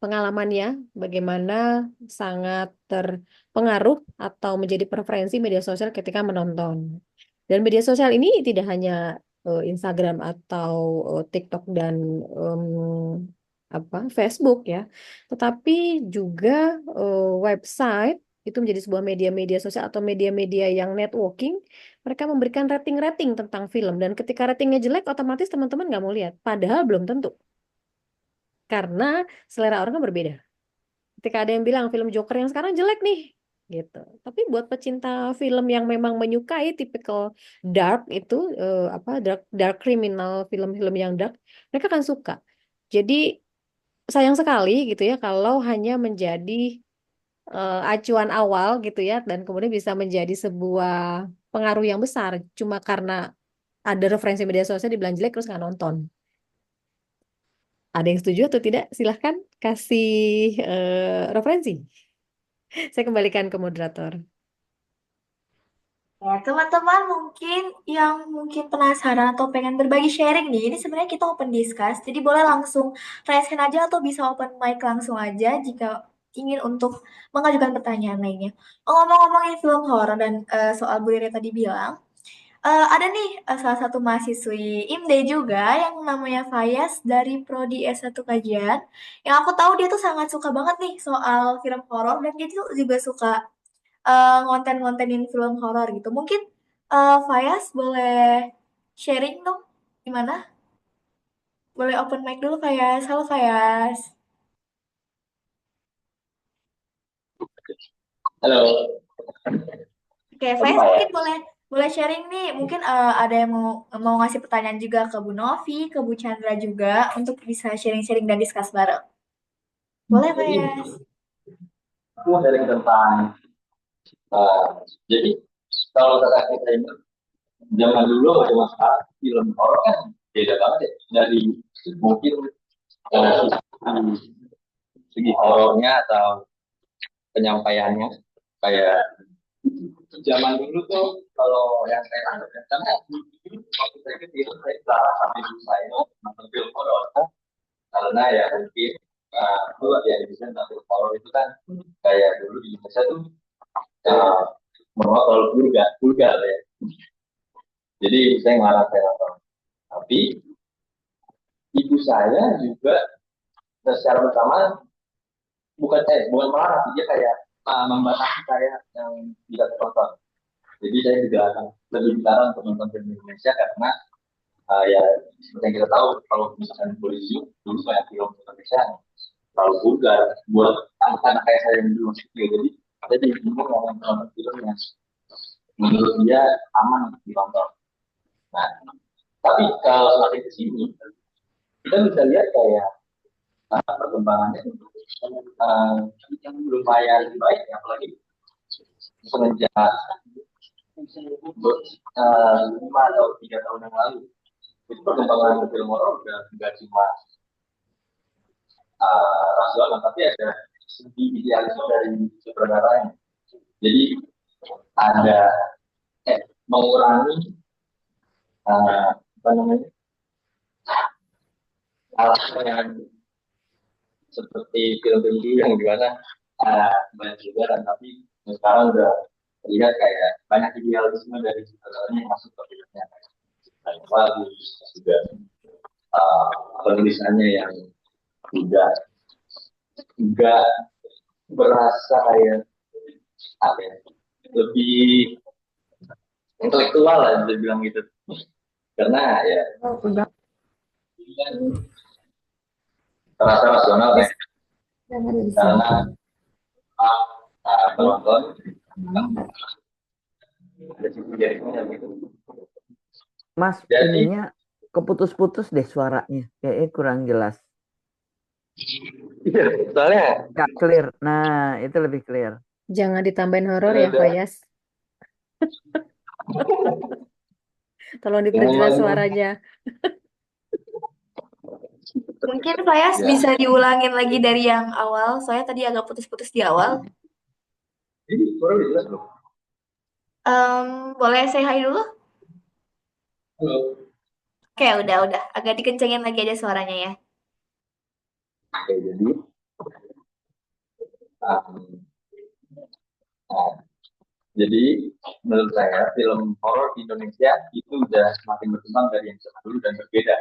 pengalamannya, bagaimana sangat terpengaruh atau menjadi preferensi media sosial ketika menonton. Dan media sosial ini tidak hanya Instagram atau TikTok dan Facebook ya, tetapi juga website itu menjadi sebuah media-media sosial atau media-media yang networking. Mereka memberikan rating-rating tentang film dan ketika ratingnya jelek, otomatis teman-teman nggak mau lihat. Padahal belum tentu, karena selera orang kan berbeda. Ketika ada yang bilang film Joker yang sekarang jelek nih, gitu. Tapi buat pecinta film yang memang menyukai tipikal dark itu apa dark criminal, film-film yang dark, mereka akan suka. Jadi sayang sekali gitu ya kalau hanya menjadi acuan awal gitu ya dan kemudian bisa menjadi sebuah pengaruh yang besar cuma karena ada referensi media sosial dibilang jelek terus nggak nonton. Ada yang setuju atau tidak? Silahkan kasih referensi. Saya kembalikan ke moderator. Ya, teman-teman mungkin penasaran atau pengen berbagi sharing nih, ini sebenarnya kita open discuss, jadi boleh langsung raise hand aja atau bisa open mic langsung aja jika ingin untuk mengajukan pertanyaan lainnya. Ngomong-ngomongin film horor dan soal Bu Rere tadi bilang, ada nih salah satu mahasiswi IMD juga yang namanya Fayas dari Prodi S1 Kajian, yang aku tahu dia tuh sangat suka banget nih soal film horor dan dia tuh juga suka ngonten-ngontenin film horor gitu. Mungkin Fayas boleh sharing dong gimana? Boleh open mic dulu Fayas. Halo Fayas. Halo, Oke, Fayas mungkin boleh boleh sharing nih. Mungkin ada yang mau ngasih pertanyaan juga ke Bu Novi, ke Bu Chandra juga untuk bisa sharing-sharing dan discuss bareng. Boleh Fayas. aku sharing tentang uh, jadi kalau kata kita ini zaman dulu sama zaman sekarang film horor kan beda banget ya dari mungkin uh, segi horornya atau penyampaiannya kayak zaman dulu tuh kalau yang saya anggap ya, karena waktu saya kecil saya salah sama ibu saya nonton film horor karena ya mungkin itu ya Indonesia tentang film horor itu kan kayak dulu di Indonesia tuh uh, menolak terlalu vulgar ya. Jadi saya ngarang saya nonton. Tapi ibu saya juga secara bersama bukan melarang, dia kayak membatasi saya yang tidak tonton. Jadi saya juga akan lebih dilarang untuk nonton film Indonesia karena ya seperti yang kita tahu kalau misalkan polisi dulu banyak film Indonesia terlalu vulgar buat anak-anak kayak saya yang dulu masih kecil. Jadi saya jadi bingung mau nonton film yang menurut dia aman untuk ditonton. Nah, tapi kalau semakin ke sini, kita bisa lihat kayak perkembangannya yang lumayan baik, apalagi semenjak 5 atau 3 tahun yang lalu. Itu perkembangan film horor udah nggak cuma rasional, tapi ada segi idealisme dari sutradaranya. Jadi ada mengurangi apa namanya hal yang seperti film-film dulu yang dimana banyak juga dan tapi sekarang udah terlihat kayak banyak idealisme dari sutradaranya yang masuk ke filmnya kayak bagus juga penulisannya yang tidak berasa kayak apa ya, lebih intelektual lah bisa bilang gitu karena ya terasa rasional ya karena penonton ada sisi jadinya gitu. Mas, Jadi ininya keputus-putus deh suaranya, kayaknya kurang jelas. iya, soalnya Nggak clear. Nah, itu lebih clear. Jangan ditambahin horor ya, Fayas. Tolong diperjelas suaranya. Mungkin Fayas bisa diulangin lagi dari yang awal. Soalnya tadi agak putus-putus di awal. ini suara udah jelas loh. Boleh say hi dulu? Halo. Oke, udah. Agak dikencengin lagi aja suaranya ya. Oke, jadi menurut saya film horor di Indonesia itu udah semakin berkembang dari yang zaman dulu dan berbeda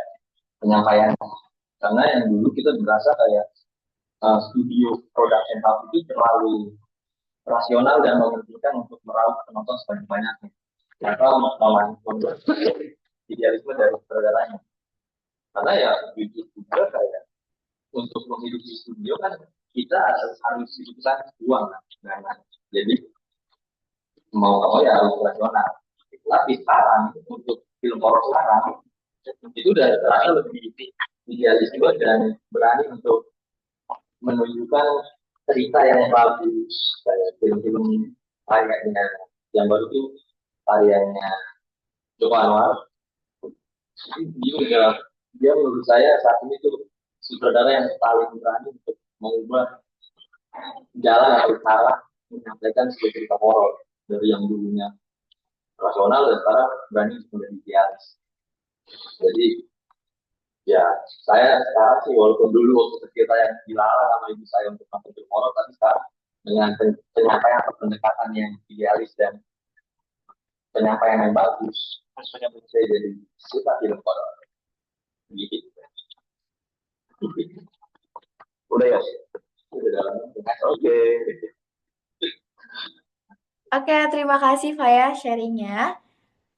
penyampaiannya. Karena yang dulu kita berasa kayak studio production house itu terlalu rasional dan mementingkan untuk meraup penonton sebanyak-banyaknya. Atau membuat idealisme dari sutradaranya. Karena ya jujur juga kayak untuk menghidupi studio kan kita harus hidupkan uang. Nah, jadi mau nggak mau ya harus rasional. Tapi sekarang untuk film horor sekarang itu udah terasa lebih idealis juga dan berani untuk menunjukkan cerita yang bagus, kayak film-film karyanya yang baru itu karyanya Joko Anwar. Dia udah, dia menurut saya saat ini tuh sutradara yang paling berani untuk mengubah jalan atau cara menyampaikan sebuah cerita horor dari yang dulunya rasional dan sekarang berani untuk menjadi idealis. Jadi ya saya sekarang sih walaupun dulu waktu kecil saya dilarang sama ibu saya untuk nonton film horor, tapi sekarang dengan penyampaian atau pendekatan yang idealis dan penyampaian yang bagus, saya jadi suka film horor. Gitu. Udah ya? Udah dalam. Oke. Oke, terima kasih Faya sharingnya.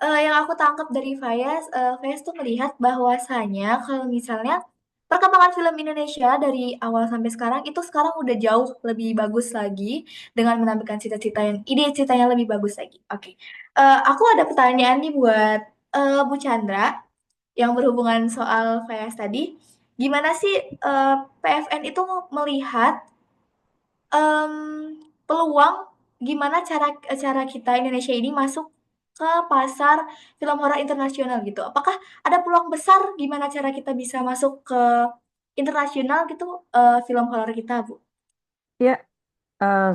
Yang aku tangkap dari Fayaz, Fayaz tuh melihat bahwasanya kalau misalnya perkembangan film Indonesia dari awal sampai sekarang itu sekarang udah jauh lebih bagus lagi dengan menampilkan cita-cita yang ide cerita yang lebih bagus lagi. Oke. Aku ada pertanyaan nih buat Bu Chandra yang berhubungan soal Fayaz tadi. Gimana sih PFN itu melihat em, peluang gimana cara cara kita Indonesia ini masuk ke pasar film horor internasional gitu. Apakah ada peluang besar gimana cara kita bisa masuk ke internasional gitu film horor kita, Bu? Ya,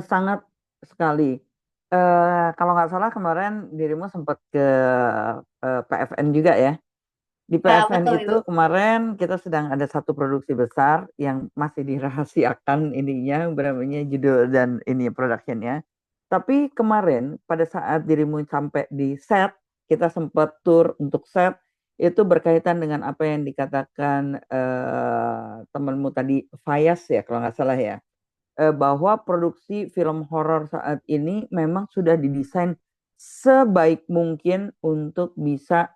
sangat sekali. Kalau nggak salah kemarin dirimu sempat ke PFN juga ya. Di Ya, PFN betul itu itu. kemarin kita sedang ada satu produksi besar yang masih dirahasiakan ininya, berapanya judul dan ini productionnya. Tapi kemarin pada saat dirimu sampai di set, kita sempat tur untuk set, itu berkaitan dengan apa yang dikatakan temanmu tadi, Fayaz ya kalau nggak salah ya, bahwa produksi film horor saat ini memang sudah didesain sebaik mungkin untuk bisa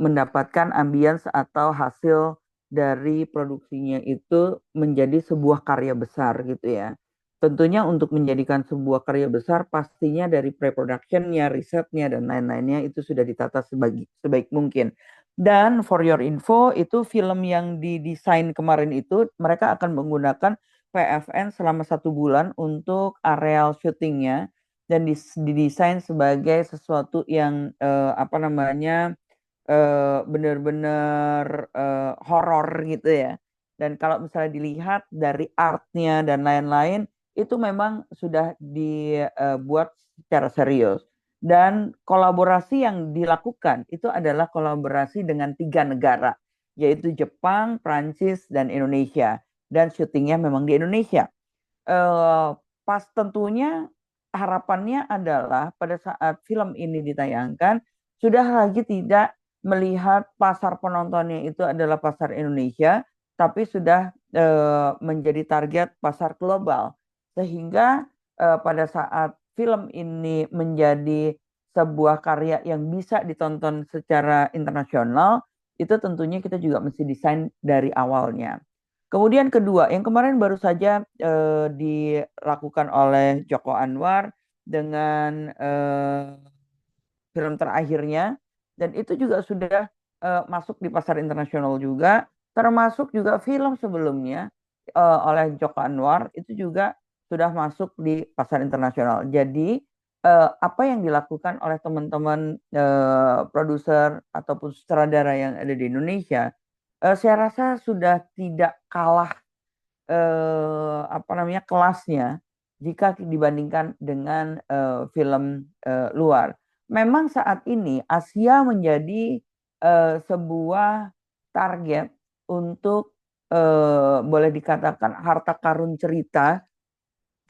mendapatkan ambience atau hasil dari produksinya itu menjadi sebuah karya besar gitu ya. Tentunya untuk menjadikan sebuah karya besar pastinya dari pre-productionnya, risetnya dan lain-lainnya itu sudah ditata sebaik mungkin. Dan for your info itu film yang didesain kemarin itu mereka akan menggunakan PFN selama 1 bulan untuk areal syutingnya dan didesain sebagai sesuatu yang apa namanya benar-benar horor gitu ya. Dan kalau misalnya dilihat dari artnya dan lain-lain, itu memang sudah dibuat secara serius. Dan kolaborasi yang dilakukan itu adalah kolaborasi dengan 3 negara, yaitu Jepang, Prancis, dan Indonesia. Dan syutingnya memang di Indonesia. Pas tentunya harapannya adalah pada saat film ini ditayangkan, sudah lagi tidak melihat pasar penontonnya itu adalah pasar Indonesia, tapi sudah menjadi target pasar global. Sehingga pada saat film ini menjadi sebuah karya yang bisa ditonton secara internasional, itu tentunya kita juga mesti desain dari awalnya. Kemudian kedua, yang kemarin baru saja dilakukan oleh Joko Anwar dengan film terakhirnya, dan itu juga sudah masuk di pasar internasional juga, termasuk juga film sebelumnya oleh Joko Anwar itu juga sudah masuk di pasar internasional. Jadi apa yang dilakukan oleh teman-teman produser ataupun sutradara yang ada di Indonesia, saya rasa sudah tidak kalah apa namanya kelasnya jika dibandingkan dengan film luar. Memang saat ini Asia menjadi sebuah target untuk boleh dikatakan harta karun cerita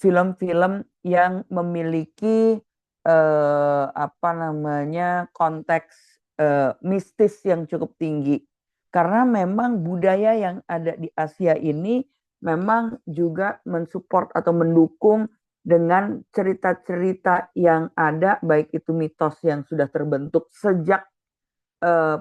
film-film yang memiliki apa namanya konteks mistis yang cukup tinggi. Karena memang budaya yang ada di Asia ini memang juga mensupport atau mendukung dengan cerita-cerita yang ada, baik itu mitos yang sudah terbentuk sejak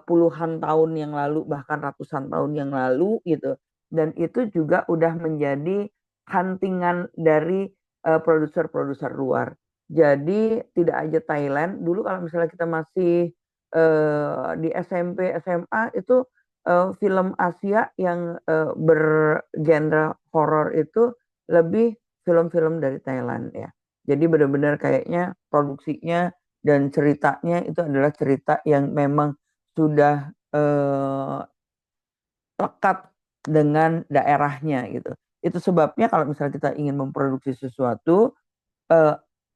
puluhan tahun yang lalu, bahkan ratusan tahun yang lalu gitu. Dan itu juga udah menjadi huntingan dari produser-produser luar. Jadi tidak aja Thailand. Dulu kalau misalnya kita masih di SMP, SMA itu film Asia yang bergenre horor itu lebih film-film dari Thailand ya. Jadi benar-benar kayaknya produksinya dan ceritanya itu adalah cerita yang memang sudah lekat dengan daerahnya gitu. Itu sebabnya kalau misalnya kita ingin memproduksi sesuatu,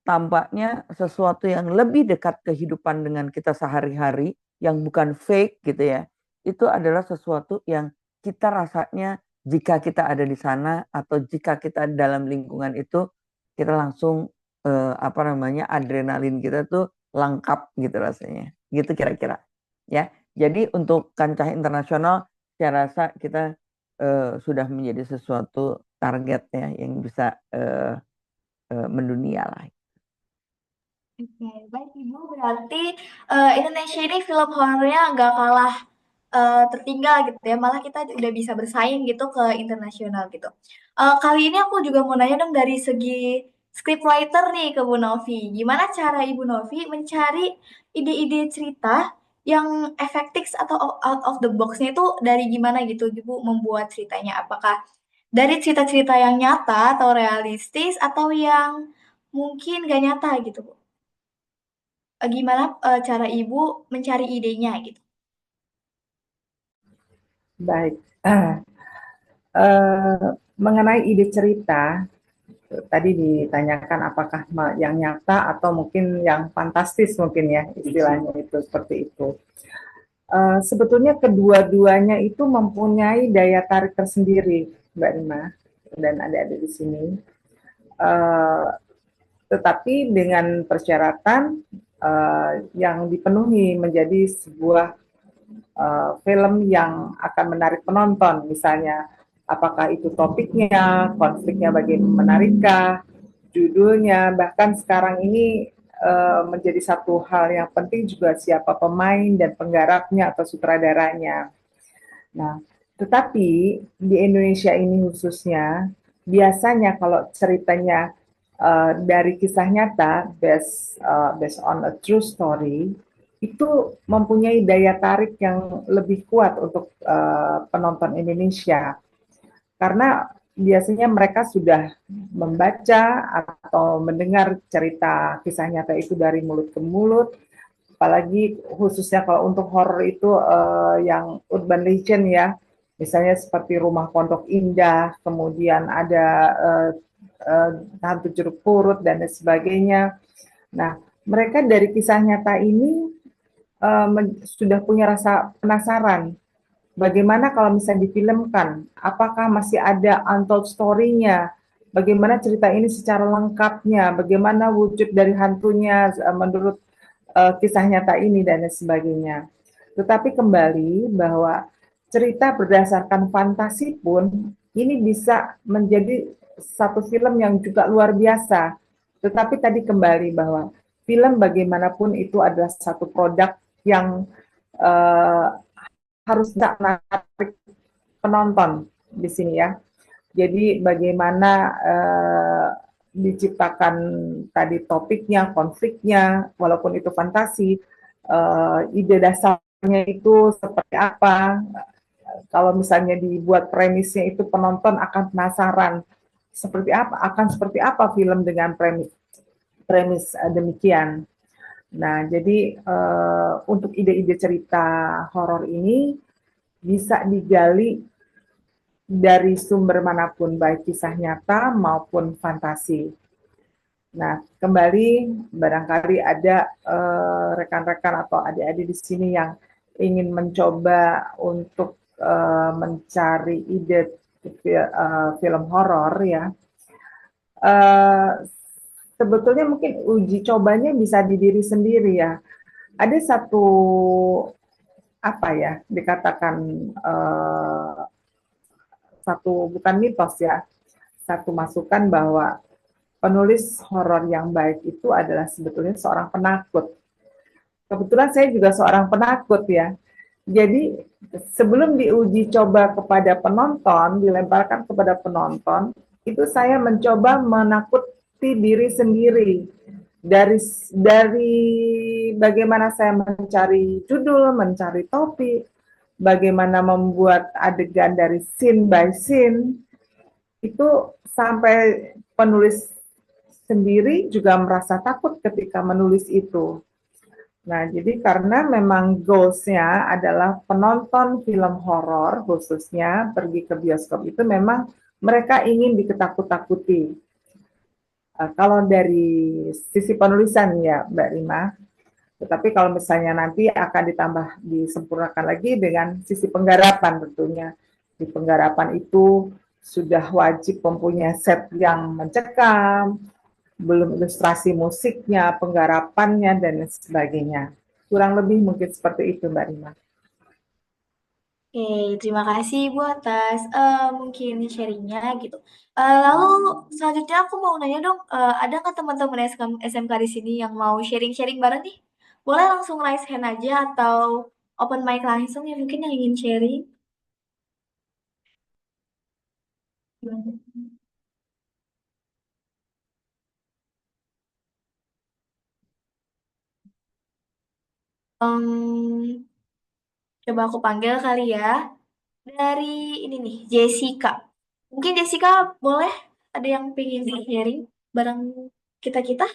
tampaknya sesuatu yang lebih dekat kehidupan dengan kita sehari-hari, yang bukan fake gitu ya, itu adalah sesuatu yang kita rasanya jika kita ada di sana atau jika kita dalam lingkungan itu, kita langsung adrenalin kita tuh lengkap gitu rasanya. Gitu kira-kira. Ya. Jadi untuk kancah internasional saya rasa kita sudah menjadi sesuatu target ya yang bisa mendunia lah. Oke, baik Ibu. Berarti Indonesia ini film horornya nggak kalah tertinggal gitu ya. Malah kita udah bisa bersaing gitu ke internasional gitu. Kali ini aku juga mau nanya dong dari segi scriptwriter nih ke Bu Novi. Gimana cara Ibu Novi mencari ide-ide cerita yang efektif atau out of the box-nya itu dari gimana gitu Ibu membuat ceritanya? Apakah dari cerita-cerita yang nyata atau realistis atau yang mungkin gak nyata gitu Bu? Gimana cara Ibu mencari idenya gitu? Baik. Mengenai ide cerita, tadi ditanyakan apakah yang nyata atau mungkin yang fantastis mungkin ya istilahnya itu seperti itu. Sebetulnya kedua-duanya itu mempunyai daya tarik tersendiri, Mbak Rima dan adik-adik di sini. Tetapi dengan persyaratan yang dipenuhi menjadi sebuah film yang akan menarik penonton, misalnya apakah itu topiknya, konfliknya bagaimana menarikkah, judulnya, bahkan sekarang ini menjadi satu hal yang penting juga siapa pemain dan penggarapnya atau sutradaranya. Nah, tetapi di Indonesia ini khususnya, biasanya kalau ceritanya dari kisah nyata, based on a true story, itu mempunyai daya tarik yang lebih kuat untuk penonton Indonesia. Karena biasanya mereka sudah membaca atau mendengar cerita kisah nyata itu dari mulut ke mulut, apalagi khususnya kalau untuk horor itu yang urban legend ya, misalnya seperti Rumah Pondok Indah, kemudian ada Hantu Jeruk Purut dan sebagainya. Nah, mereka dari kisah nyata ini sudah punya rasa penasaran. Bagaimana kalau misalnya difilmkan? Apakah masih ada untold story-nya? Bagaimana cerita ini secara lengkapnya? Bagaimana wujud dari hantunya menurut kisah nyata ini dan sebagainya. Tetapi kembali bahwa cerita berdasarkan fantasi pun ini bisa menjadi satu film yang juga luar biasa. Tetapi tadi kembali bahwa film bagaimanapun itu adalah satu produk yang harus tidak menarik penonton di sini ya. Jadi bagaimana diciptakan tadi topiknya, konfliknya, walaupun itu fantasi, ide dasarnya itu seperti apa. Kalau misalnya dibuat premisnya itu penonton akan penasaran akan seperti apa film dengan premis demikian. Nah, jadi untuk ide-ide cerita horor ini bisa digali dari sumber manapun, baik kisah nyata maupun fantasi. Nah, kembali barangkali ada rekan-rekan atau adik-adik di sini yang ingin mencoba untuk mencari ide film horor ya. Sebetulnya mungkin uji cobanya bisa di diri sendiri ya. Ada satu dikatakan satu bukan mitos ya, satu masukan bahwa penulis horor yang baik itu adalah sebetulnya seorang penakut. Kebetulan saya juga seorang penakut ya. Jadi sebelum diuji coba kepada penonton, dilemparkan kepada penonton, itu saya mencoba menakuti diri sendiri. dari bagaimana saya mencari judul, mencari topik, bagaimana membuat adegan dari scene by scene, itu sampai penulis sendiri juga merasa takut ketika menulis itu. Nah, jadi karena memang goals-nya adalah penonton film horor khususnya pergi ke bioskop itu memang mereka ingin diketakut-takuti. Kalau dari sisi penulisan ya Mbak Rima, tetapi kalau misalnya nanti akan disempurnakan lagi dengan sisi penggarapan tentunya. Di penggarapan itu sudah wajib mempunyai set yang mencekam, belum ilustrasi musiknya, penggarapannya, dan sebagainya. Kurang lebih mungkin seperti itu Mbak Rima. Oke, terima kasih Bu atas mungkin sharingnya gitu. Lalu selanjutnya aku mau nanya dong, ada nggak teman-teman SMK di sini yang mau sharing-sharing bareng nih? Boleh langsung raise hand aja atau open mic langsung ya mungkin yang ingin sharing. Em, Coba aku panggil kali ya. Dari ini nih, Jessica. Mungkin Jessica boleh ada yang pengen sharing bareng kita-kita?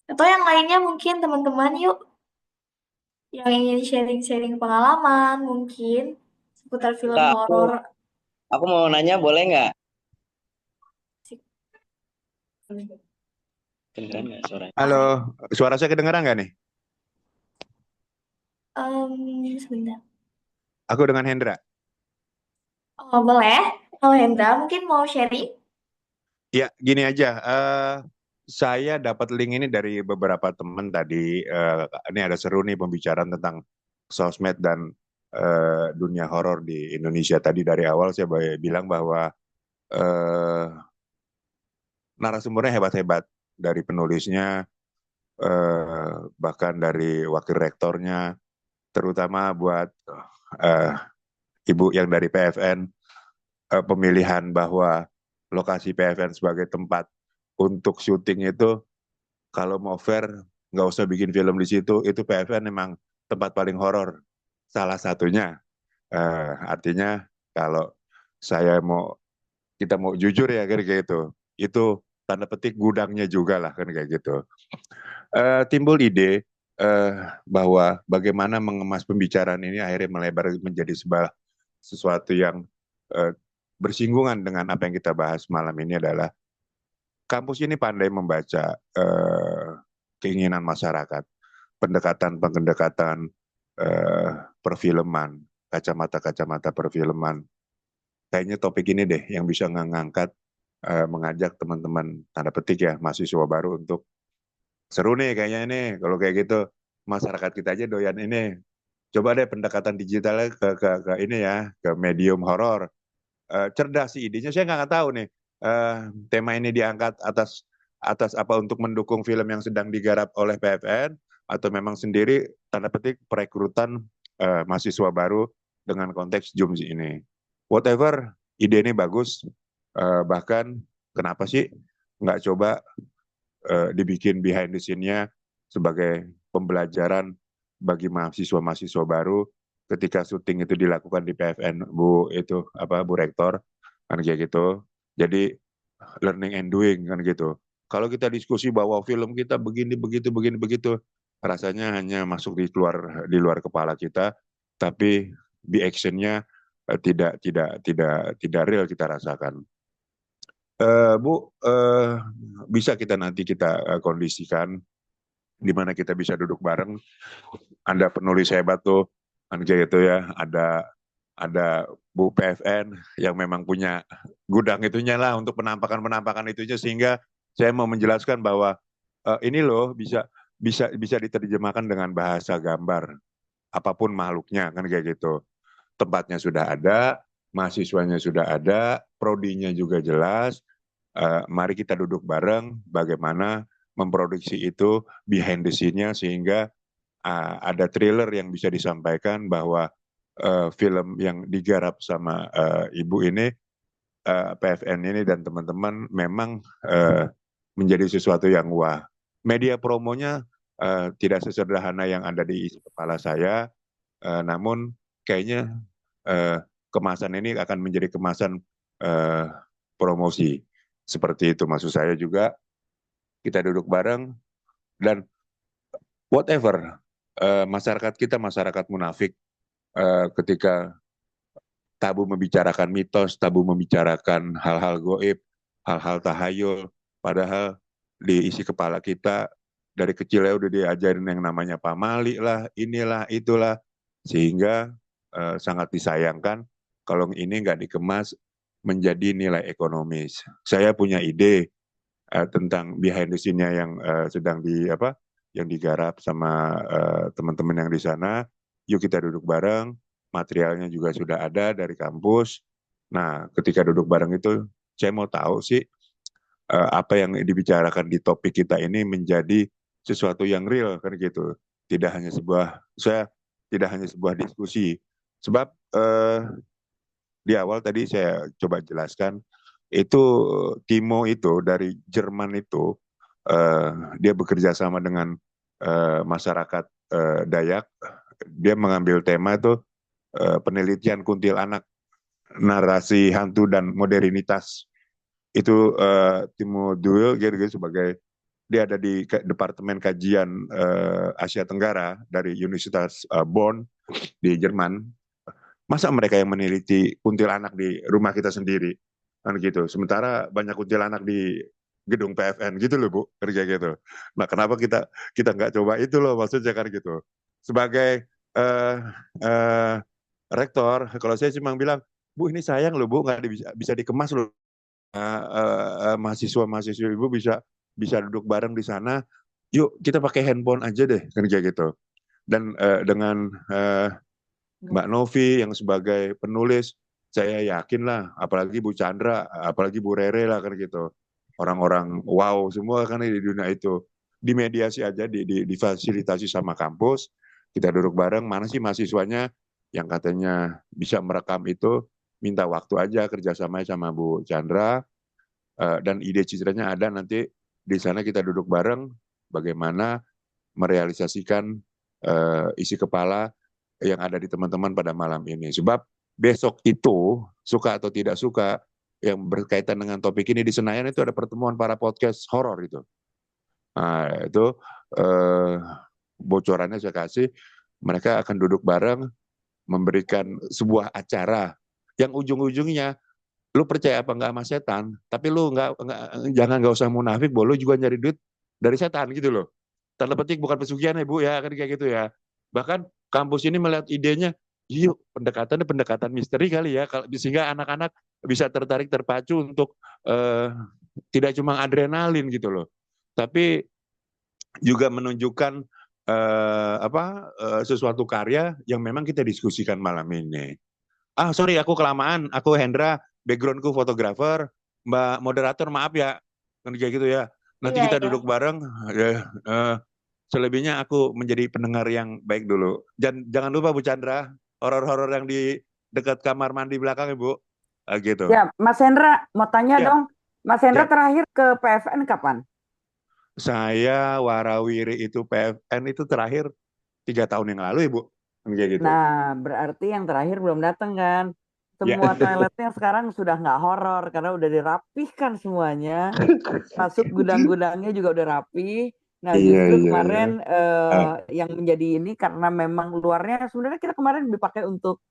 Atau yang lainnya mungkin teman-teman yuk yang ingin sharing-sharing pengalaman mungkin seputar film Kak, horor. aku mau nanya boleh nggak? Kedengeran nggak suaranya? Halo, suara saya kedengeran nggak nih? Sebentar. Aku dengan Hendra. Oh, boleh. Kalau Hendra mungkin mau sharing? Ya, gini aja. Saya dapat link ini dari beberapa teman tadi. Ini ada seru nih pembicaraan tentang sosmed dan dunia horor di Indonesia. Tadi dari awal saya bilang bahwa eh, narasumbernya hebat-hebat, dari penulisnya, bahkan dari wakil rektornya, terutama buat eh, ibu yang dari PFN, pemilihan bahwa lokasi PFN sebagai tempat untuk syuting itu, kalau mau fair nggak usah bikin film di situ, itu PFN memang tempat paling horor salah satunya. Artinya kalau kita mau jujur ya kayak gitu, itu tanda petik gudangnya juga lah kan kayak gitu. Timbul ide bahwa bagaimana mengemas pembicaraan ini akhirnya melebar menjadi sesuatu yang bersinggungan dengan apa yang kita bahas malam ini adalah kampus ini pandai membaca keinginan masyarakat, pendekatan perfilman, kacamata-kacamata perfilman. Kayaknya topik ini deh yang bisa ngangkat, mengajak teman-teman tanda petik ya mahasiswa baru untuk seru nih kayaknya ini. Kalau kayak gitu masyarakat kita aja doyan ini. Coba deh pendekatan digitalnya ke ini ya, ke medium horor. Cerdas sih idenya, saya nggak tahu nih tema ini diangkat atas apa, untuk mendukung film yang sedang digarap oleh PFN atau memang sendiri tanda petik perekrutan mahasiswa baru dengan konteks Zoom ini. Whatever, ide ini bagus. Bahkan kenapa sih nggak coba dibikin behind the scene-nya sebagai pembelajaran bagi mahasiswa-mahasiswa baru ketika syuting itu dilakukan di PFN, Bu Rektor, kan kayak gitu. Jadi learning and doing kan gitu. Kalau kita diskusi bahwa film kita begini begitu, rasanya hanya masuk di luar kepala kita, tapi di action-nya tidak real kita rasakan. Bu, bisa nanti kita kondisikan di mana kita bisa duduk bareng. Anda penulis hebat tuh, kan kayak gitu ya. Ada Bu PFN yang memang punya gudang itunya lah untuk penampakan itunya, sehingga saya mau menjelaskan bahwa ini loh bisa diterjemahkan dengan bahasa gambar, apapun makhluknya kan kayak gitu. Tempatnya sudah ada, mahasiswanya sudah ada, prodinya juga jelas. Mari kita duduk bareng bagaimana memproduksi itu behind the scene-nya, sehingga ada trailer yang bisa disampaikan bahwa film yang digarap sama ibu ini PFN ini dan teman-teman memang menjadi sesuatu yang wah. Media promonya tidak sesederhana yang ada di isi kepala saya, namun kayaknya kemasan ini akan menjadi kemasan promosi. Seperti itu maksud saya juga, kita duduk bareng dan whatever, masyarakat kita masyarakat munafik, ketika tabu membicarakan mitos, tabu membicarakan hal-hal goib, hal-hal tahayul, padahal di isi kepala kita dari kecil ya udah diajarin yang namanya pamali lah, inilah, itulah, sehingga sangat disayangkan kalau ini nggak dikemas menjadi nilai ekonomis. Saya punya ide tentang behind the scene-nya yang sedang yang digarap sama teman-teman yang di sana. Yuk kita duduk bareng, materialnya juga sudah ada dari kampus. Nah, ketika duduk bareng itu, saya mau tahu sih apa yang dibicarakan di topik kita ini menjadi sesuatu yang real kan gitu. Tidak hanya sebuah diskusi. Sebab di awal tadi saya coba jelaskan itu Timo itu dari Jerman itu dia bekerja sama dengan masyarakat Dayak. Dia mengambil tema itu penelitian kuntilanak, narasi hantu dan modernitas. Itu Timo Duel gitu sebagai dia ada di Departemen Kajian Asia Tenggara dari Universitas Bonn di Jerman. Masa mereka yang meneliti kuntilanak di rumah kita sendiri kan gitu. Sementara banyak kuntilanak di gedung PFN gitu loh Bu, kerja gitu. Nah, kenapa kita nggak coba itu loh maksudnya kan gitu. Sebagai rektor, kalau saya cuma bilang, Bu ini sayang loh Bu, nggak bisa dikemas loh. Mahasiswa-mahasiswa Ibu bisa duduk bareng di sana. Yuk kita pakai handphone aja deh kan kayak gitu. Dan dengan Mbak Novi yang sebagai penulis, saya yakin lah, apalagi Bu Chandra, apalagi Bu Rere lah kan gitu. Orang-orang wow semua kan di dunia itu. Dimediasi aja, difasilitasi sama kampus, kita duduk bareng, mana sih mahasiswanya yang katanya bisa merekam itu, minta waktu aja kerjasamanya sama Bu Chandra, dan ide citranya ada nanti di sana kita duduk bareng, bagaimana merealisasikan isi kepala yang ada di teman-teman pada malam ini. Sebab besok itu, suka atau tidak suka, yang berkaitan dengan topik ini di Senayan itu ada pertemuan para podcast horor itu. Nah, itu bocorannya saya kasih, mereka akan duduk bareng, memberikan sebuah acara yang ujung-ujungnya, lu percaya apa enggak sama setan, tapi lu jangan usah munafik, bahwa lu juga nyari duit dari setan gitu loh. Tanda petik bukan pesugihan ya Bu ya, kan kayak gitu ya. Bahkan kampus ini melihat idenya, yuk pendekatan misteri kali ya, sehingga anak-anak bisa terpacu untuk tidak cuma adrenalin gitu loh, tapi juga menunjukkan sesuatu karya yang memang kita diskusikan malam ini. Sorry aku kelamaan, aku Hendra, backgroundku fotografer, Mbak moderator maaf ya, kan kayak gitu ya. Nanti kita duduk bareng, selebihnya aku menjadi pendengar yang baik dulu. Jangan lupa Bu Chandra, horor-horor yang di dekat kamar mandi belakang Ibu. Gitu. Ya, Mas Hendra mau tanya Ya. dong. Mas Hendra Ya. terakhir ke PFN kapan? Saya warawiri itu PFN itu terakhir 3 tahun yang lalu Ibu. Kayak gitu. Nah, berarti yang terakhir belum datang kan? Semua toiletnya sekarang sudah nggak horor karena udah dirapihkan semuanya. Masuk gudang-gudangnya juga udah rapi. Nah, justru kemarin yang menjadi ini karena memang luarnya sebenarnya kita kemarin dipakai untuk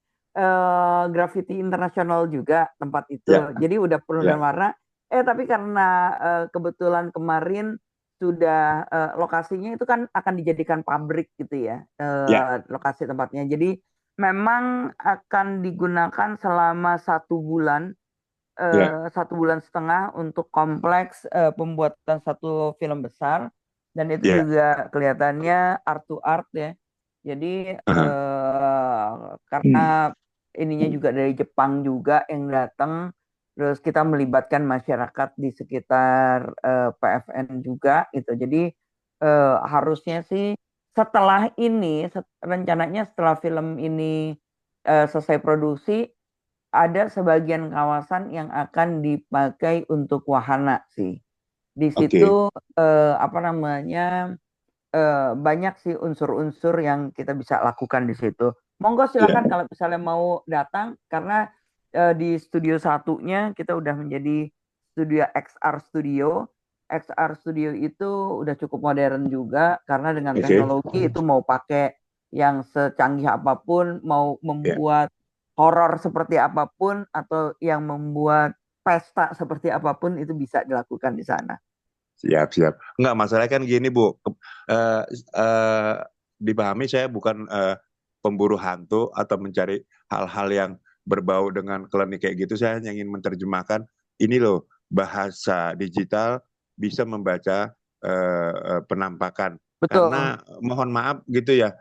graffiti internasional juga tempat itu. Jadi udah penuh dengan warna. Tapi karena kebetulan kemarin sudah lokasinya itu kan akan dijadikan pabrik gitu ya, lokasi tempatnya. Jadi memang akan digunakan selama 1 bulan, 1 bulan setengah untuk kompleks pembuatan satu film besar, dan itu juga kelihatannya art to art ya. Jadi karena ininya juga dari Jepang juga yang datang, terus kita melibatkan masyarakat di sekitar PFN juga gitu. Jadi harusnya sih setelah ini rencananya setelah film ini selesai produksi ada sebagian kawasan yang akan dipakai untuk wahana sih. Di Oke. situ apa namanya banyak sih unsur-unsur yang kita bisa lakukan di situ. Monggo Ya. silakan kalau misalnya mau datang, karena di studio satunya kita udah menjadi studio XR Studio. XR Studio itu udah cukup modern juga, karena dengan Oke. teknologi itu mau pakai yang secanggih apapun, mau Ya. membuat horor seperti apapun, atau yang membuat pesta seperti apapun, itu bisa dilakukan di sana. Siap, siap. Enggak, masalahnya kan gini, Bu. Dipahami saya bukan pemburu hantu atau mencari hal-hal yang berbau dengan klinik kayak gitu. Saya hanya ingin menerjemahkan ini loh, bahasa digital bisa membaca penampakan. Betul. Karena mohon maaf gitu ya,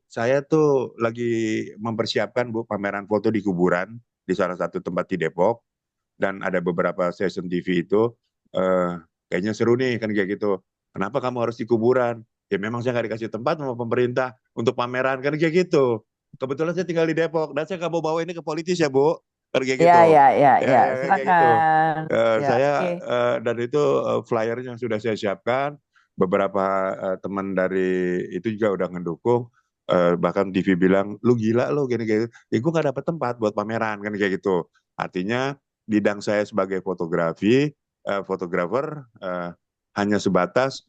saya tuh lagi mempersiapkan, Bu, pameran foto di kuburan di salah satu tempat di Depok. Dan ada beberapa session TV itu kayaknya seru nih kan kayak gitu. Kenapa kamu harus di kuburan? Ya memang saya nggak dikasih tempat sama pemerintah untuk pameran kan kayak gitu. Kebetulan saya tinggal di Depok dan saya nggak mau bawa ini ke politis ya, Bu. Kan kayak Ya, gitu. ya, ya, Ya, ya. ya, kayak gitu. Silakan. Ya, Saya oke. dan itu flyernya sudah saya siapkan. Beberapa teman dari itu juga udah ngedukung. Bahkan TV bilang, lu gila lu gini gitu. Ya gue nggak dapat tempat buat pameran kan kayak gitu. Artinya bidang saya sebagai fotografer hanya sebatas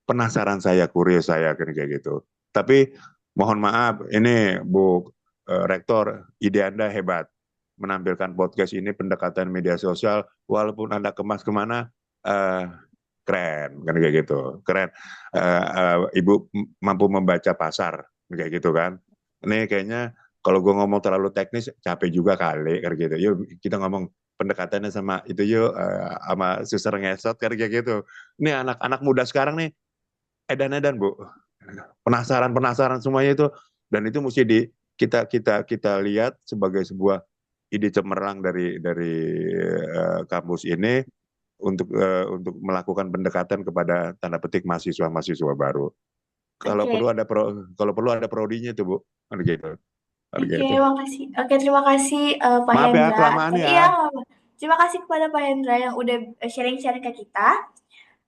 penasaran saya, kurir saya kayak gitu. Tapi mohon maaf, ini Bu Rektor, ide Anda hebat menampilkan podcast ini, pendekatan media sosial, walaupun Anda kemas kemana, keren kan kayak gitu, keren. Ibu mampu membaca pasar kayak gitu kan. Ini kayaknya kalau gue ngomong terlalu teknis capek juga kali kan gitu. Yuk kita ngomong pendekatannya sama itu yuk sama suster ngesot kan kayak gitu. Ini anak-anak muda sekarang nih edan-edan, Bu. Penasaran semuanya itu, dan itu mesti kita lihat sebagai sebuah ide cemerlang dari kampus ini untuk melakukan pendekatan kepada tanda petik mahasiswa baru. Kalau Oke. perlu ada prodinya tuh, Bu. Kan gitu. Oke, makasih. Oke, terima kasih Pak Maaf ya, Hendra. kelamaan ya. Iya, nggak apa-apa. Terima kasih kepada Pak Hendra yang udah sharing-sharing ke kita.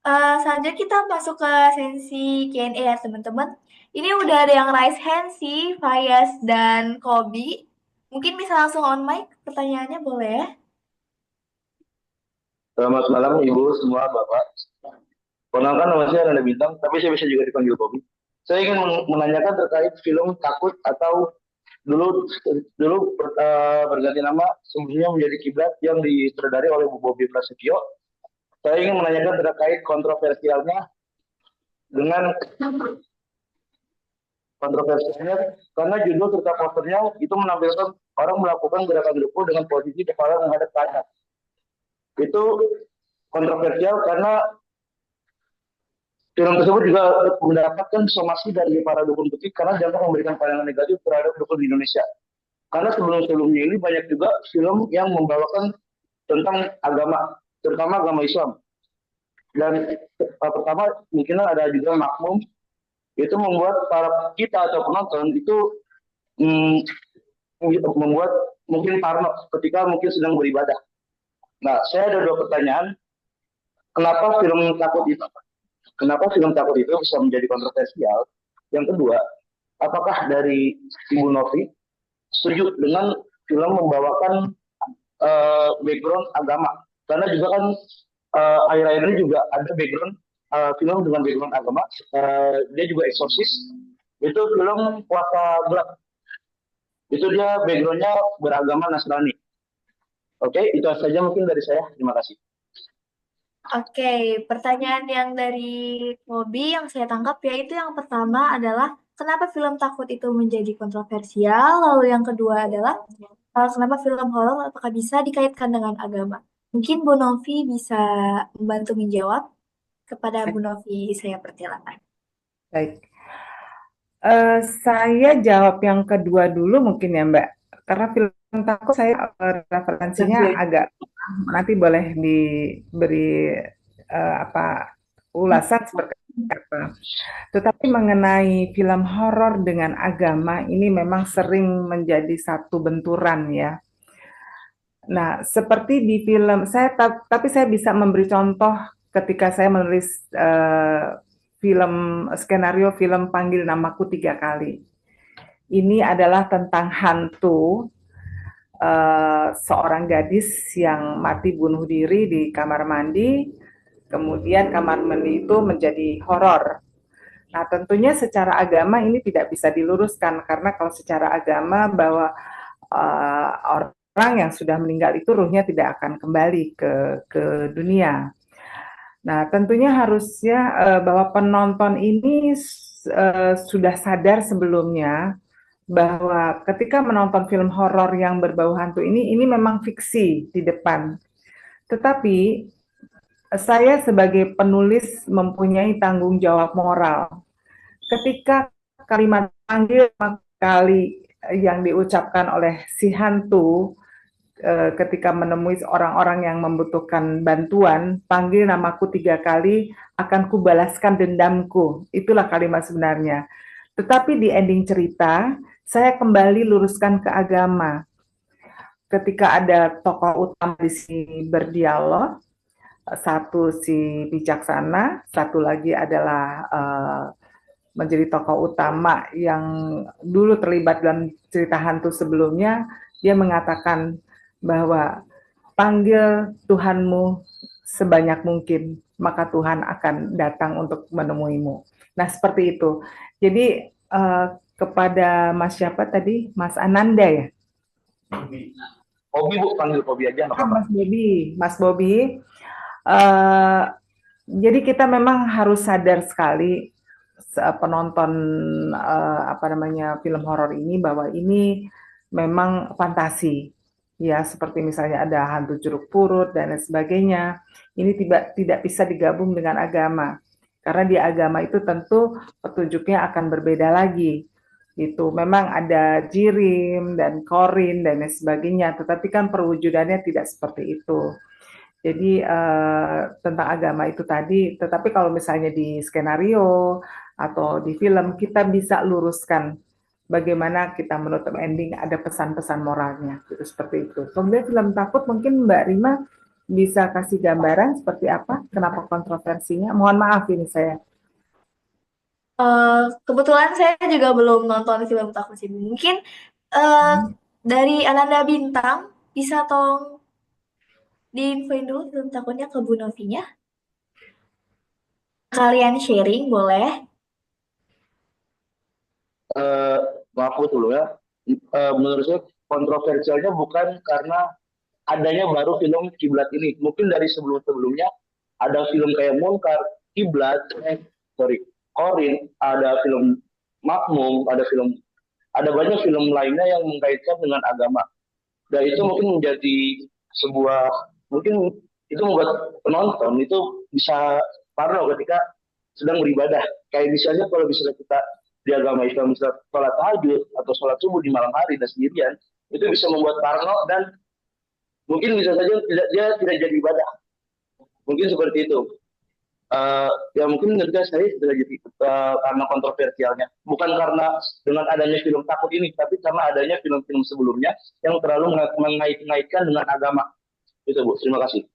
Selanjutnya kita masuk ke sesi Q&A ya teman-teman. Ini udah ada yang raise hand sih, Fayas dan Kobi. Mungkin bisa langsung on mic, pertanyaannya boleh. Selamat malam Ibu semua Bapak. Perkenalkan nama saya Nanda Bintang, tapi saya bisa juga dipanggil Bobby. Saya ingin menanyakan terkait film Takut atau dulu berganti nama sebelumnya menjadi Kiblat yang disutradari oleh Bu Bobby Prasetyo. Saya ingin menanyakan terkait kontroversialnya karena judul serta posternya itu menampilkan orang melakukan gerakan ruku dengan posisi kepala menghadap ke atas. Itu kontroversial karena film tersebut juga mendapatkan somasi dari para dukun putih karena dianggap memberikan pandangan negatif terhadap dukun di Indonesia. Karena sebelum-sebelumnya ini banyak juga film yang membawakan tentang agama, terutama agama Islam. Dan pertama mungkin ada juga Makmum, itu membuat para kita atau penonton itu membuat mungkin parno ketika mungkin sedang beribadah. Nah, saya ada dua pertanyaan. Kenapa film Takut itu bisa menjadi kontroversial? Yang kedua, apakah dari Ibu Novi setuju dengan film membawakan background agama? Karena juga kan akhir-akhir ini juga ada background film dengan background agama. Dia juga eksorsis. Itu film Puasa Gelap. Itu dia backgroundnya beragama Nasrani. Oke, itu saja mungkin dari saya. Terima kasih. Oke, pertanyaan yang dari Kobi yang saya tangkap yaitu yang pertama adalah kenapa film Takut itu menjadi kontroversial, lalu yang kedua adalah kenapa film horor apakah bisa dikaitkan dengan agama. Mungkin Bu Novi bisa membantu menjawab. Kepada Bu Novi saya persilakan. Baik. Saya jawab yang kedua dulu mungkin ya Mbak. Karena film Takut saya referensinya agak nanti boleh diberi ulasan seperti apa. Tetapi mengenai film horor dengan agama ini memang sering menjadi satu benturan ya. Nah, seperti di film tapi saya bisa memberi contoh ketika saya menulis skenario film Panggil Namaku 3 Kali. Ini adalah tentang hantu seorang gadis yang mati bunuh diri di kamar mandi. Kemudian kamar mandi itu menjadi horor. Nah, tentunya secara agama ini tidak bisa diluruskan karena kalau secara agama bahwa orang yang sudah meninggal itu ruhnya tidak akan kembali ke dunia. Nah, tentunya harusnya bahwa penonton ini sudah sadar sebelumnya bahwa ketika menonton film horor yang berbau hantu ini memang fiksi di depan. Tetapi saya sebagai penulis mempunyai tanggung jawab moral. Ketika kalimat panggil kali yang diucapkan oleh si hantu ketika menemui orang-orang yang membutuhkan bantuan, panggil namaku 3 kali, akan kubalaskan dendamku. Itulah kalimat sebenarnya. Tetapi di ending cerita, saya kembali luruskan ke agama. Ketika ada tokoh utama di sini berdialog, satu si bijaksana, satu lagi adalah menjadi tokoh utama yang dulu terlibat dalam cerita hantu sebelumnya, dia mengatakan bahwa panggil Tuhanmu sebanyak mungkin, maka Tuhan akan datang untuk menemuimu. Nah, seperti itu. Jadi kepada Mas siapa tadi? Mas Ananda ya? Hobi Bu, panggil hobi aja nggak apa-apa. Mas Bobi. Jadi kita memang harus sadar sekali penonton film horor ini bahwa ini memang fantasi ya, seperti misalnya ada hantu jeruk purut dan lain sebagainya. Ini tidak bisa digabung dengan agama karena di agama itu tentu petunjuknya akan berbeda lagi. Itu memang ada jirim dan korin dan lain sebagainya, tetapi kan perwujudannya tidak seperti itu. Jadi tentang agama itu tadi, tetapi kalau misalnya di skenario atau di film kita bisa luruskan bagaimana kita menutup ending ada pesan-pesan moralnya, gitu, seperti itu. Kemudian film takut mungkin Mbak Rima bisa kasih gambaran seperti apa, kenapa kontroversinya? Mohon maaf ini saya. Kebetulan saya juga belum nonton film takut sih. Mungkin dari Ananda Bintang bisa tolong diinfoin dulu film takutnya ke Bu Novinya. Kalian sharing boleh? Maaf dulu ya. Menurut saya kontroversialnya bukan karena adanya baru film Kiblat ini. Mungkin dari sebelum-sebelumnya ada film kayak Munkar, Kiblat, Korin, ada film Makmum, ada banyak film lainnya yang mengkaitkan dengan agama. Dan itu mungkin menjadi mungkin itu membuat penonton itu bisa parno ketika sedang beribadah. Kayak misalnya kalau misalnya kita di agama Islam misalnya sholat tahajud atau sholat subuh di malam hari dan sendirian, itu bisa membuat parno dan mungkin bisa saja dia tidak jadi ibadah. Mungkin seperti itu. Ya mungkin ketika saya sudah jadi karena kontroversialnya, bukan karena dengan adanya film takut ini, tapi karena adanya film-film sebelumnya yang terlalu mengait-ngaitkan dengan agama. Itu Bu, terima kasih.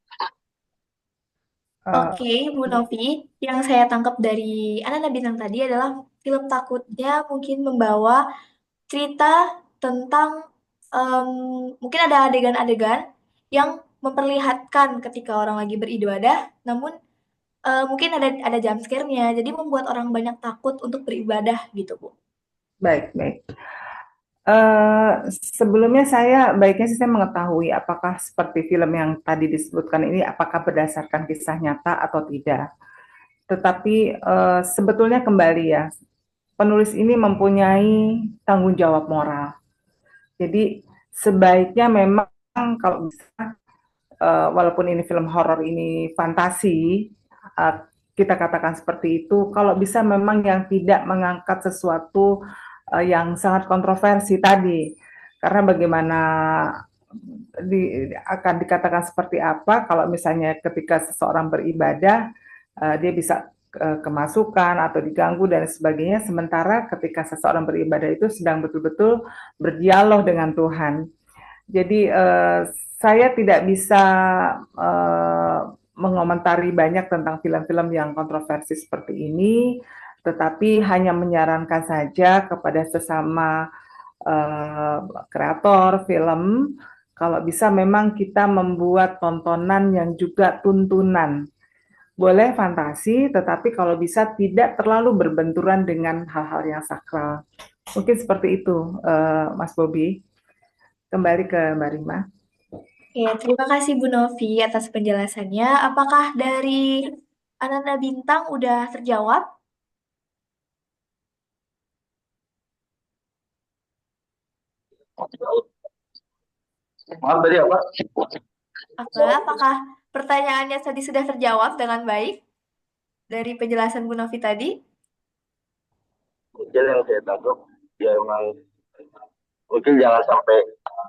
Oke, Bu Novi, yang saya tangkap dari Ananda Bintang tadi adalah film takutnya mungkin membawa cerita tentang mungkin ada adegan-adegan yang memperlihatkan ketika orang lagi beribadah, namun mungkin ada jump scare-nya, jadi membuat orang banyak takut untuk beribadah gitu, Bu. Baik. Sebelumnya baiknya sih saya mengetahui apakah seperti film yang tadi disebutkan ini apakah berdasarkan kisah nyata atau tidak. Tetapi sebetulnya kembali ya, penulis ini mempunyai tanggung jawab moral. Jadi sebaiknya memang kalau bisa, walaupun ini film horor ini fantasi, kita katakan seperti itu, kalau bisa memang yang tidak mengangkat sesuatu yang sangat kontroversi tadi. Karena bagaimana akan dikatakan seperti apa kalau misalnya ketika seseorang beribadah, dia bisa kemasukan atau diganggu dan sebagainya, sementara ketika seseorang beribadah itu sedang betul-betul berdialog dengan Tuhan. Jadi saya tidak bisa mengomentari banyak tentang film-film yang kontroversi seperti ini, tetapi hanya menyarankan saja kepada sesama kreator film, kalau bisa memang kita membuat tontonan yang juga tuntunan. Boleh fantasi, tetapi kalau bisa tidak terlalu berbenturan dengan hal-hal yang sakral. Mungkin seperti itu, Mas Bobi. Kembali ke Mbak Rima. Oke, terima kasih Bu Novi atas penjelasannya. Apakah dari Ananda Bintang udah terjawab? Maaf tadi apa? Oke, apakah pertanyaannya tadi sudah terjawab dengan baik dari penjelasan Bu Novi tadi? Mungkin yang saya tangkap ya emang mungkin jangan sampai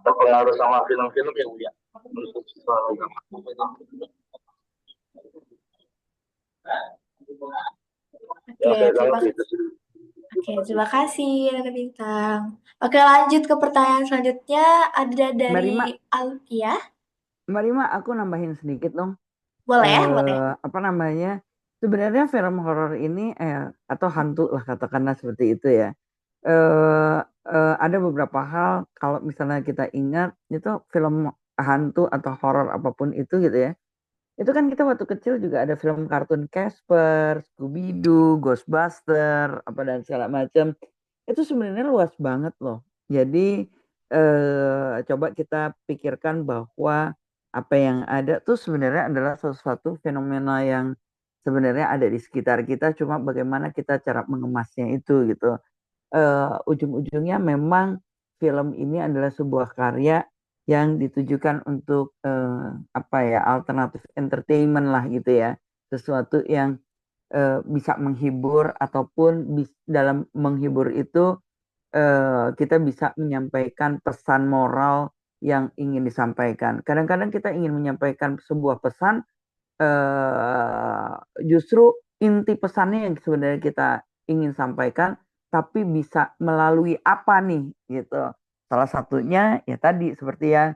terpengaruh sama film-film yang dia untuk soal agama. Oke, Yang saya terima tangkap itu sih. Oke, terima kasih Ananda Bintang. Oke, lanjut ke pertanyaan selanjutnya. Ada Mbak Rima, dari Alfia. Mbak Rima, aku nambahin sedikit dong. Boleh, boleh. Apa namanya? Sebenarnya film horor ini atau hantu lah katakanlah seperti itu ya. Ada beberapa hal kalau misalnya kita ingat itu film hantu atau horor apapun itu gitu ya. Itu kan kita waktu kecil juga ada film kartun Casper, Scooby-Doo, Ghostbuster, apa dan segala macam. Itu sebenarnya luas banget loh. Jadi coba kita pikirkan bahwa apa yang ada tuh sebenarnya adalah sesuatu fenomena yang sebenarnya ada di sekitar kita, cuma bagaimana kita cara mengemasnya itu gitu. Ujung-ujungnya memang film ini adalah sebuah karya yang ditujukan untuk apa ya, alternatif entertainment lah gitu ya, sesuatu yang bisa menghibur ataupun dalam menghibur itu kita bisa menyampaikan pesan moral yang ingin disampaikan. Kadang-kadang kita ingin menyampaikan sebuah pesan, justru inti pesannya yang sebenarnya kita ingin sampaikan, tapi bisa melalui apa nih gitu. Salah satunya ya tadi seperti yang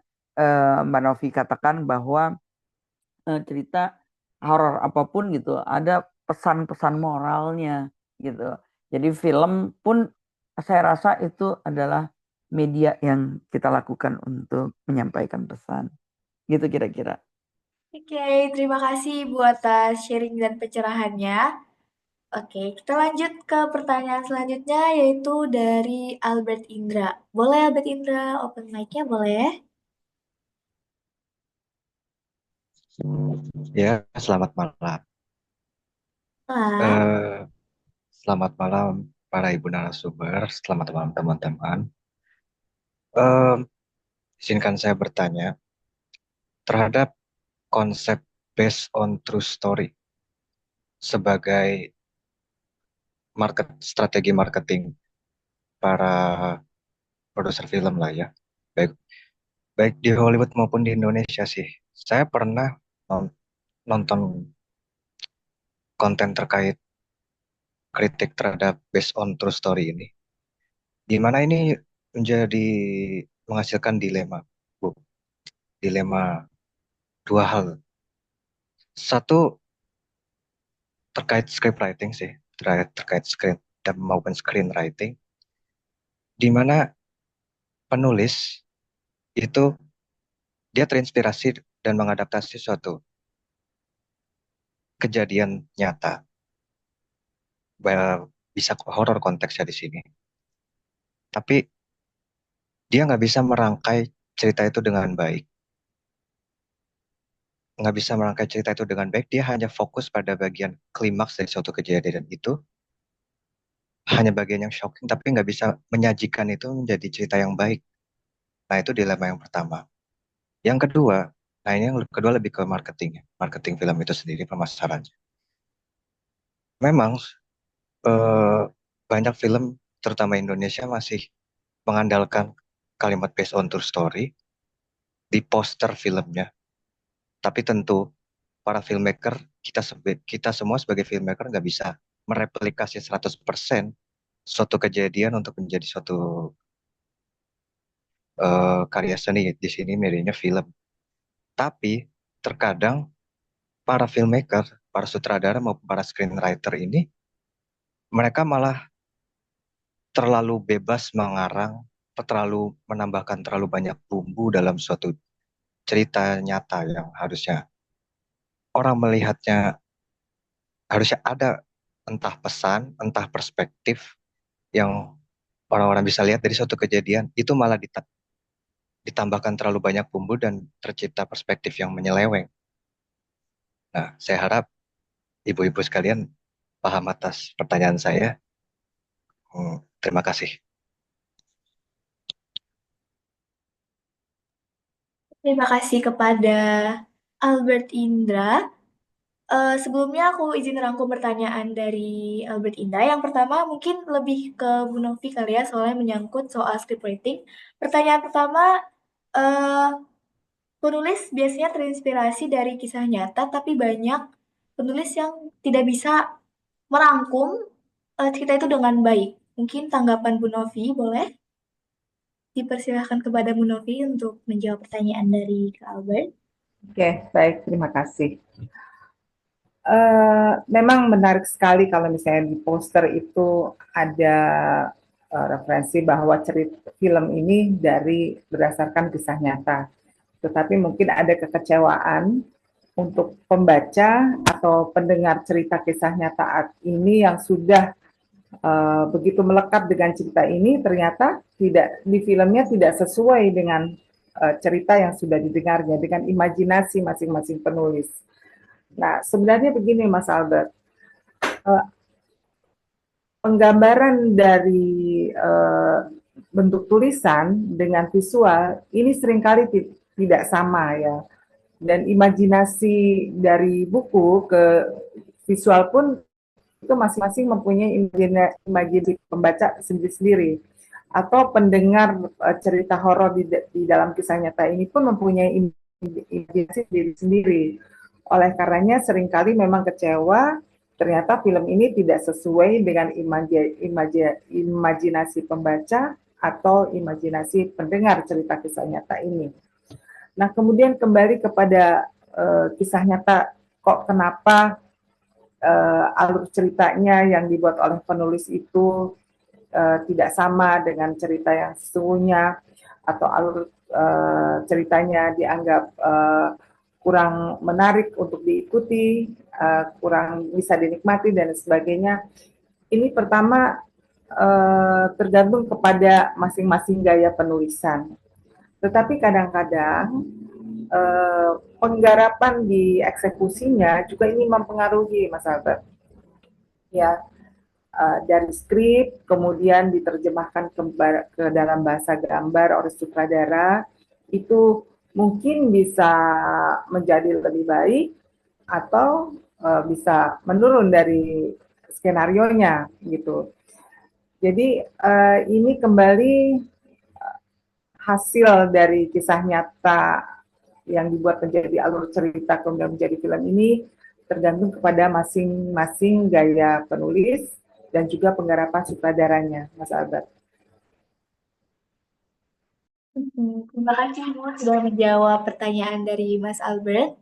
Mbak Novi katakan bahwa cerita horor apapun gitu ada pesan-pesan moralnya gitu. Jadi film pun saya rasa itu adalah media yang kita lakukan untuk menyampaikan pesan. Gitu kira-kira. Oke, terima kasih Bu atas sharing dan pencerahannya. Oke, kita lanjut ke pertanyaan selanjutnya yaitu dari Albert Indra. Boleh Albert Indra, open mic-nya boleh? Ya, selamat malam. Nah, Selamat malam para ibu narasumber, selamat malam teman-teman. Eh, Izinkan saya bertanya terhadap konsep based on true story sebagai strategi marketing para produser film lah ya, baik baik di Hollywood maupun di Indonesia sih. Saya pernah nonton konten terkait kritik terhadap based on true story ini, di mana ini menjadi menghasilkan dilema, Bu. Dilema dua hal. Satu terkait script writing sih, terkait script dan maupun screenwriting, di mana penulis itu dia terinspirasi dan mengadaptasi suatu kejadian nyata, bisa horor konteksnya di sini. Tapi dia nggak bisa merangkai cerita itu dengan baik. Nggak bisa merangkai cerita itu dengan baik, dia hanya fokus pada bagian klimaks dari suatu kejadian itu, hanya bagian yang shocking, tapi nggak bisa menyajikan itu menjadi cerita yang baik. Nah, itu dilema yang pertama. Yang kedua, nah ini yang kedua lebih ke marketing, ya. Marketing film itu sendiri pemasarannya. Memang eh, banyak film, terutama Indonesia, masih mengandalkan kalimat based on true story di poster filmnya. Tapi tentu para filmmaker kita semua sebagai filmmaker nggak bisa mereplikasi 100% suatu kejadian untuk menjadi suatu karya seni. Di sini medianya film. Tapi terkadang para filmmaker, para sutradara maupun para screenwriter ini mereka malah terlalu bebas mengarang, terlalu menambahkan terlalu banyak bumbu dalam suatu cerita nyata yang harusnya orang melihatnya harusnya ada entah pesan, entah perspektif yang orang-orang bisa lihat dari suatu kejadian, itu malah ditambahkan terlalu banyak bumbu dan tercipta perspektif yang menyeleweng. Nah, saya harap ibu-ibu sekalian paham atas pertanyaan saya. Terima kasih. Terima kasih kepada Albert Indra. Sebelumnya aku izin rangkum pertanyaan dari Albert Indra. Yang pertama mungkin lebih ke Bu Novi kali ya, soalnya menyangkut soal script writing. Pertanyaan pertama, eh, penulis biasanya terinspirasi dari kisah nyata, tapi banyak penulis yang tidak bisa merangkum cerita itu dengan baik. Mungkin tanggapan Bu Novi boleh dipersilahkan kepada Bu Novi untuk menjawab pertanyaan dari Kak Albert. Oke, baik, terima kasih. Memang menarik sekali kalau misalnya di poster itu ada referensi bahwa cerita film ini berdasarkan kisah nyata. Tetapi mungkin ada kekecewaan untuk pembaca atau pendengar cerita kisah nyata ini yang sudah begitu melekat dengan cerita ini, ternyata di filmnya tidak sesuai dengan cerita yang sudah didengarnya, dengan imajinasi masing-masing penulis. Nah, sebenarnya begini Mas Albert, penggambaran dari bentuk tulisan dengan visual ini seringkali tidak sama ya. Dan imajinasi dari buku ke visual pun itu masing-masing mempunyai imajinasi pembaca sendiri-sendiri. Atau pendengar cerita horor di dalam kisah nyata ini pun mempunyai imajinasi sendiri. Oleh karenanya seringkali memang kecewa ternyata film ini tidak sesuai dengan imajinasi pembaca atau imajinasi pendengar cerita kisah nyata ini. Nah, kemudian kembali kepada kisah nyata, kok kenapa alur ceritanya yang dibuat oleh penulis itu tidak sama dengan cerita yang sesungguhnya, atau alur ceritanya dianggap kurang menarik untuk diikuti, kurang bisa dinikmati dan sebagainya. Ini pertama tergantung kepada masing-masing gaya penulisan. Tetapi kadang-kadang penggarapan di eksekusinya juga ini mempengaruhi, Mas Albert. Ya, dari skrip kemudian diterjemahkan ke dalam bahasa gambar oleh sutradara, itu mungkin bisa menjadi lebih baik atau bisa menurun dari skenarionya gitu. Jadi ini kembali hasil dari kisah nyata yang dibuat menjadi alur cerita kemudian menjadi film ini tergantung kepada masing-masing gaya penulis dan juga penggarapan sutradaranya, Mas Albert. Terima kasih Bu sudah menjawab pertanyaan dari Mas Albert.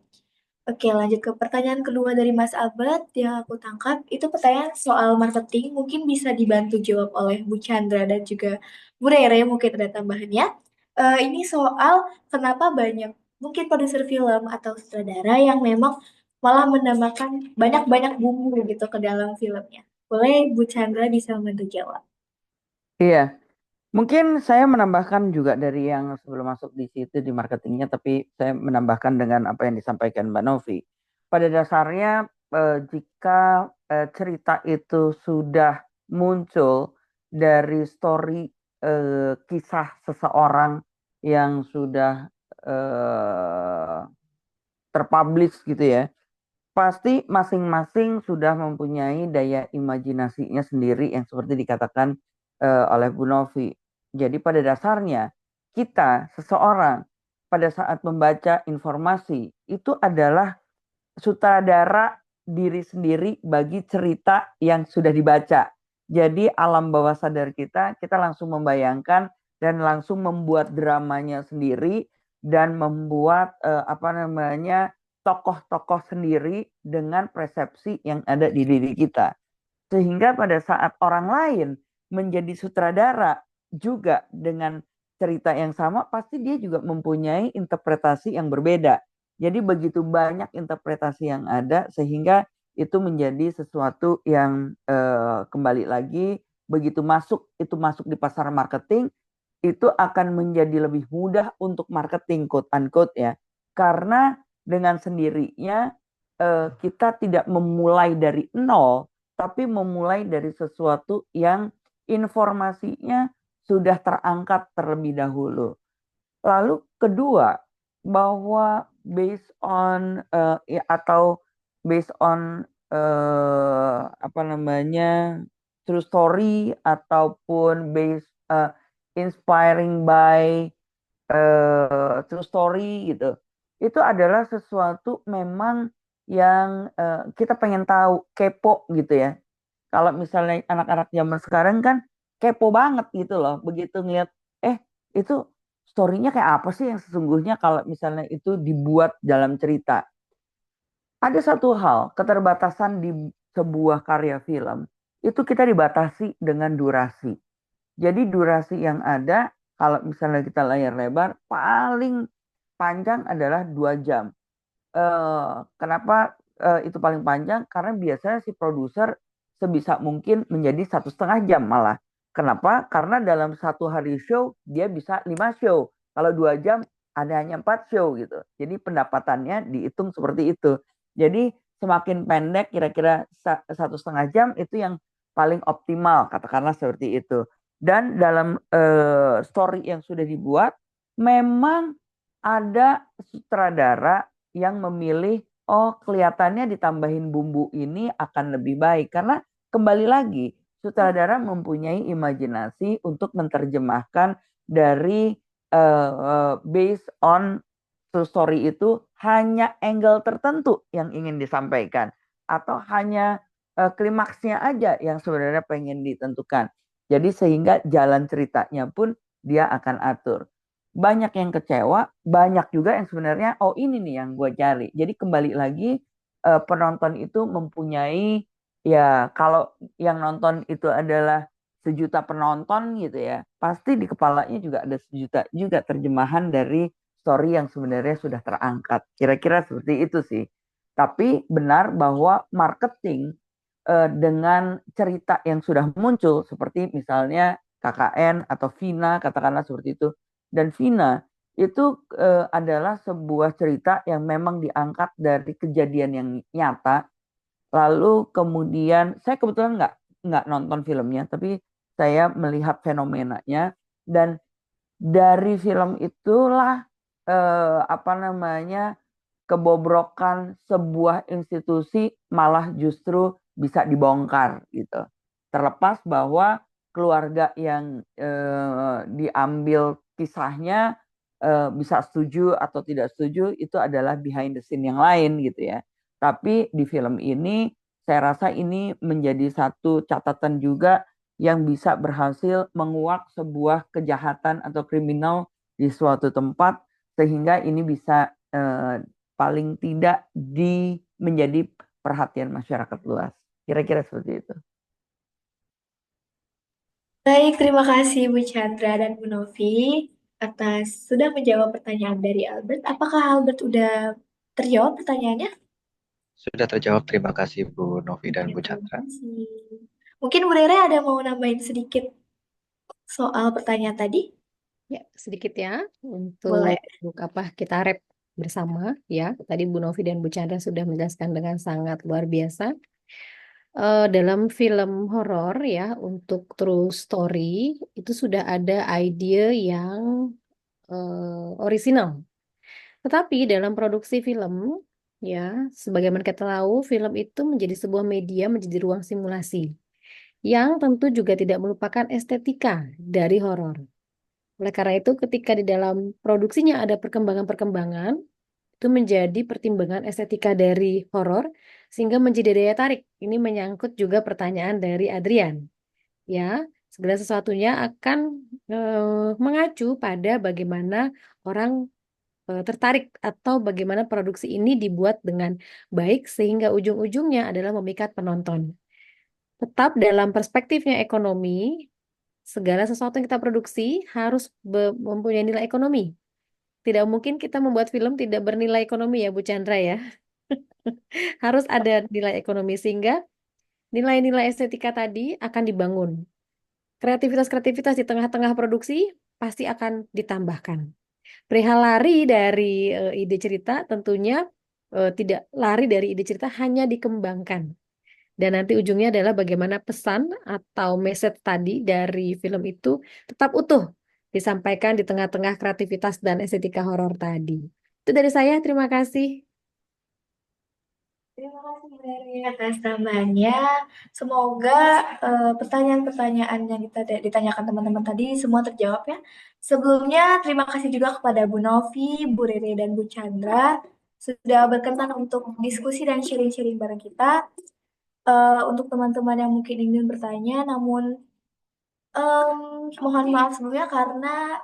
Oke, lanjut ke pertanyaan kedua dari Mas Albert yang aku tangkap. Itu pertanyaan soal marketing, mungkin bisa dibantu jawab oleh Bu Chandra dan juga Bu Rere, mungkin ada tambahannya. Ini soal kenapa banyak mungkin produser film atau sutradara yang memang malah menambahkan banyak-banyak bumbu gitu ke dalam filmnya. Boleh Bu Chandra bisa membantu jawab? Iya, mungkin saya menambahkan juga dari yang sebelum masuk di situ di marketingnya, tapi saya menambahkan dengan apa yang disampaikan Mbak Novi. Pada dasarnya jika cerita itu sudah muncul dari story kisah seseorang yang sudah terpublish gitu ya, pasti masing-masing sudah mempunyai daya imajinasinya sendiri yang seperti dikatakan oleh Bu Novi. Jadi pada dasarnya kita seseorang pada saat membaca informasi itu adalah sutradara diri sendiri bagi cerita yang sudah dibaca. Jadi alam bawah sadar kita langsung membayangkan dan langsung membuat dramanya sendiri dan membuat tokoh-tokoh sendiri dengan persepsi yang ada di diri kita. Sehingga pada saat orang lain menjadi sutradara juga dengan cerita yang sama, pasti dia juga mempunyai interpretasi yang berbeda. Jadi begitu banyak interpretasi yang ada sehingga itu menjadi sesuatu yang kembali lagi begitu masuk di pasar marketing, itu akan menjadi lebih mudah untuk marketing quote unquote ya. Karena dengan sendirinya kita tidak memulai dari nol, tapi memulai dari sesuatu yang informasinya sudah terangkat terlebih dahulu. Lalu kedua, bahwa based on true story ataupun based inspiring by true story gitu. Itu adalah sesuatu memang yang kita pengen tahu, kepo gitu ya. Kalau misalnya anak-anak zaman sekarang kan kepo banget gitu loh. Begitu ngeliat, itu story-nya kayak apa sih yang sesungguhnya kalau misalnya itu dibuat dalam cerita. Ada satu hal, keterbatasan di sebuah karya film, itu kita dibatasi dengan durasi. Jadi durasi yang ada, kalau misalnya kita layar lebar, paling panjang adalah 2 jam. Kenapa itu paling panjang? Karena biasanya si produser sebisa mungkin menjadi 1,5 jam malah. Kenapa? Karena dalam satu hari show, dia bisa 5 show. Kalau 2 jam, ada hanya 4 show gitu. Jadi pendapatannya dihitung seperti itu. Jadi semakin pendek, kira-kira 1,5 jam, itu yang paling optimal, katakanlah seperti itu. Dan dalam story yang sudah dibuat, memang ada sutradara yang memilih, kelihatannya ditambahin bumbu ini akan lebih baik. Karena kembali lagi, sutradara mempunyai imajinasi untuk menerjemahkan dari based on true story itu hanya angle tertentu yang ingin disampaikan. Atau hanya klimaksnya aja yang sebenarnya pengen ditentukan. Jadi sehingga jalan ceritanya pun dia akan atur. Banyak yang kecewa, banyak juga yang sebenarnya, ini nih yang gue cari. Jadi kembali lagi penonton itu mempunyai, ya kalau yang nonton itu adalah 1 juta penonton gitu ya, pasti di kepalanya juga ada 1 juta juga terjemahan dari story yang sebenarnya sudah terangkat. Kira-kira seperti itu sih. Tapi benar bahwa marketing dengan cerita yang sudah muncul seperti misalnya KKN atau Vina, katakanlah seperti itu. Dan Vina itu adalah sebuah cerita yang memang diangkat dari kejadian yang nyata. Lalu kemudian saya kebetulan nggak nonton filmnya, tapi saya melihat fenomenanya, dan dari film itulah kebobrokan sebuah institusi malah justru bisa dibongkar gitu. Terlepas bahwa keluarga yang diambil kisahnya bisa setuju atau tidak setuju, itu adalah behind the scene yang lain gitu ya. Tapi di film ini saya rasa ini menjadi satu catatan juga yang bisa berhasil menguak sebuah kejahatan atau kriminal di suatu tempat sehingga ini bisa paling tidak menjadi perhatian masyarakat luas. Kira-kira seperti itu. Baik, terima kasih Bu Chandra dan Bu Novi atas sudah menjawab pertanyaan dari Albert. Apakah Albert udah terjawab pertanyaannya? Sudah terjawab. Terima kasih Bu Novi dan Bu Terima Chandra. kasih. Mungkin Bu Rere ada mau nambahin sedikit soal pertanyaan tadi? Ya, sedikit ya Boleh. untuk kita rap bersama ya. Tadi Bu Novi dan Bu Chandra sudah menjelaskan dengan sangat luar biasa. Dalam film horor ya, untuk true story itu sudah ada ide yang orisinal. Tetapi dalam produksi film ya, sebagaimana kita tahu, film itu menjadi sebuah media, menjadi ruang simulasi yang tentu juga tidak melupakan estetika dari horor. Oleh karena itu, ketika di dalam produksinya ada perkembangan-perkembangan, itu menjadi pertimbangan estetika dari horor, sehingga menjadi daya tarik. Ini menyangkut juga pertanyaan dari Adrian. Ya, segala sesuatunya akan mengacu pada bagaimana orang tertarik atau bagaimana produksi ini dibuat dengan baik sehingga ujung-ujungnya adalah memikat penonton. Tetap dalam perspektifnya ekonomi, segala sesuatu yang kita produksi harus mempunyai nilai ekonomi. Tidak mungkin kita membuat film tidak bernilai ekonomi ya, Bu Chandra ya. Harus ada nilai ekonomi sehingga nilai-nilai estetika tadi akan dibangun. Kreativitas-kreativitas di tengah-tengah produksi pasti akan ditambahkan. Perihal lari dari ide cerita tentunya tidak lari dari ide cerita, hanya dikembangkan. Dan nanti ujungnya adalah bagaimana pesan atau message tadi dari film itu tetap utuh disampaikan di tengah-tengah kreativitas dan estetika horor tadi. Itu dari saya, terima kasih. Terima kasih dari atas tambahannya. Semoga pertanyaan-pertanyaan yang ditanyakan teman-teman tadi semua terjawab ya. Sebelumnya terima kasih juga kepada Bu Novi, Bu Rere, dan Bu Chandra sudah berkenan untuk diskusi dan sharing-sharing bareng kita. Untuk teman-teman yang mungkin ingin bertanya, namun mohon maaf sebelumnya karena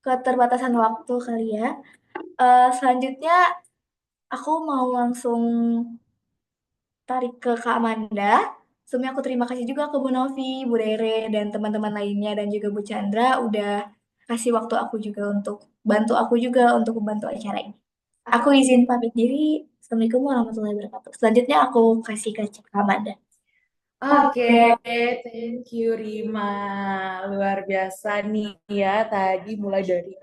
keterbatasan waktu kali ya. Selanjutnya aku mau langsung tarik ke Kak Amanda. Sebelumnya aku terima kasih juga ke Bu Novi, Bu Rere, dan teman-teman lainnya, dan juga Bu Chandra udah kasih waktu aku juga untuk bantu aku juga untuk membantu acara ini. Aku izin pamit diri. Assalamualaikum warahmatullahi wabarakatuh. Selanjutnya aku kasih ke Kak Amanda. Oke, thank you Rima. Luar biasa nih ya, tadi mulai dari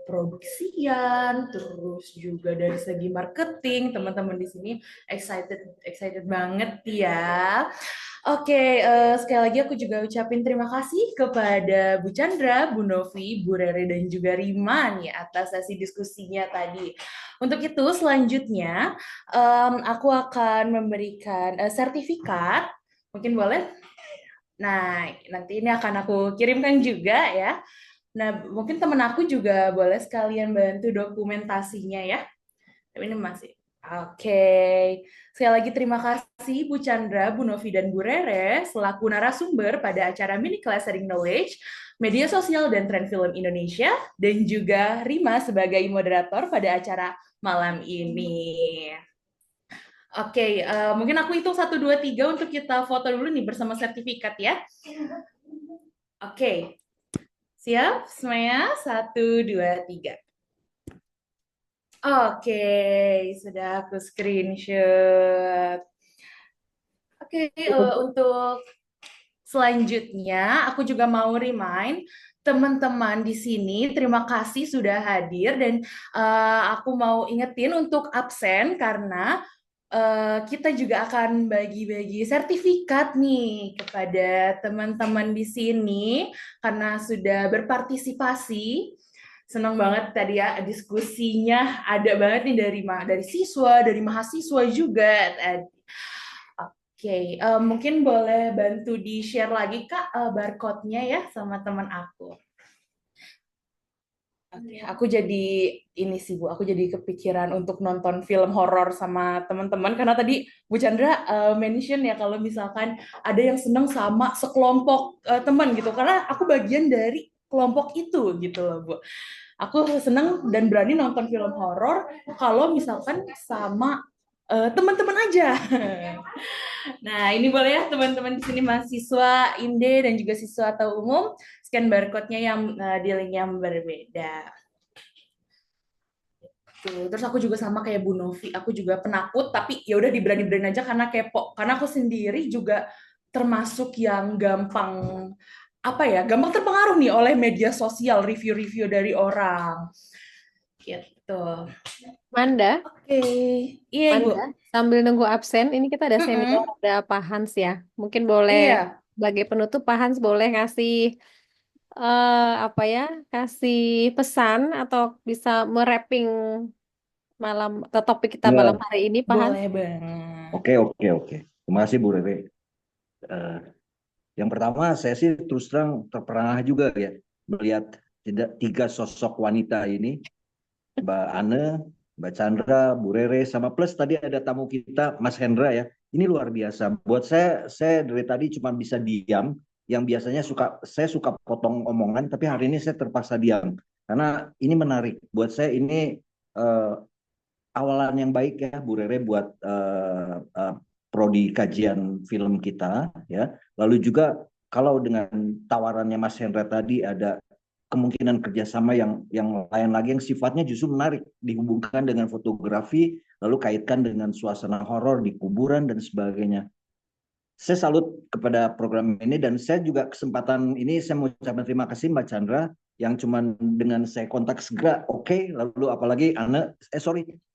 produksian, terus juga dari segi marketing, teman-teman di sini excited banget ya. Oke, sekali lagi aku juga ucapin terima kasih kepada Bu Chandra, Bu Novi, Bu Rere, dan juga Rima nih atas sesi diskusinya tadi. Untuk itu selanjutnya aku akan memberikan sertifikat, mungkin boleh? Nah, nanti ini akan aku kirimkan juga ya. Nah, mungkin temen aku juga boleh sekalian bantu dokumentasinya ya. Tapi ini masih. Oke. Sekali lagi terima kasih Bu Chandra, Bu Novi, dan Bu Rere selaku narasumber pada acara Mini Class Sharing Knowledge, Media Sosial dan Tren Film Indonesia, dan juga Rima sebagai moderator pada acara malam ini. Oke, mungkin aku hitung 1, 2, 3 untuk kita foto dulu nih bersama sertifikat ya. Oke. Siap semuanya? 1, 2, 3. Oke, sudah aku screenshot. Oke, untuk selanjutnya aku juga mau remind teman-teman di sini, terima kasih sudah hadir dan aku mau ingetin untuk absen karena kita juga akan bagi-bagi sertifikat nih kepada teman-teman di sini karena sudah berpartisipasi. Senang banget tadi ya diskusinya, ada banget nih dari siswa, dari mahasiswa juga. Oke, mungkin boleh bantu di-share lagi Kak barcode-nya ya sama teman aku. Oke, aku jadi ini sih Bu, aku jadi kepikiran untuk nonton film horor sama teman-teman karena tadi Bu Chandra mention ya kalau misalkan ada yang seneng sama sekelompok teman gitu, karena aku bagian dari kelompok itu gitu loh Bu. Aku seneng dan berani nonton film horor kalau misalkan sama teman-teman aja. Nah, ini boleh ya teman-teman di sini mahasiswa INDE dan juga siswa atau umum scan barcode-nya yang di link yang berbeda. Tuh, terus aku juga sama kayak Bu Novi, aku juga penakut tapi ya udah diberani-berani aja karena kepo. Karena aku sendiri juga termasuk yang gampang gampang terpengaruh nih oleh media sosial, review-review dari orang. Gitu. Manda, Oke. Iya, Ibu. Manda, sambil nunggu absen, ini kita ada seminar, ada Pak Hans ya. Mungkin boleh Iya. sebagai penutup Pak Hans boleh ngasih kasih pesan atau bisa merapping malam atau topik kita Ya, malam hari ini, Pak Hans. Boleh banget. oke. Terima kasih Bu Rere. Yang pertama saya sih terus terang terperangah juga ya melihat 3 sosok wanita ini, Mbak Ane, Mbak Chandra, Bu Rere, sama plus tadi ada tamu kita Mas Hendra ya. Ini luar biasa. Buat saya dari tadi cuma bisa diam. Yang biasanya saya suka potong omongan, tapi hari ini saya terpaksa diam karena ini menarik. Buat saya ini awalan yang baik ya, Bu Rere, buat prodi kajian film kita ya. Lalu juga kalau dengan tawarannya Mas Hendra tadi ada kemungkinan kerjasama yang lain lagi yang sifatnya justru menarik, dihubungkan dengan fotografi, lalu kaitkan dengan suasana horor di kuburan dan sebagainya. Saya salut kepada program ini dan saya juga kesempatan ini saya mau ucapkan terima kasih Mbak Chandra yang cuman dengan saya kontak segera oke. Lalu apalagi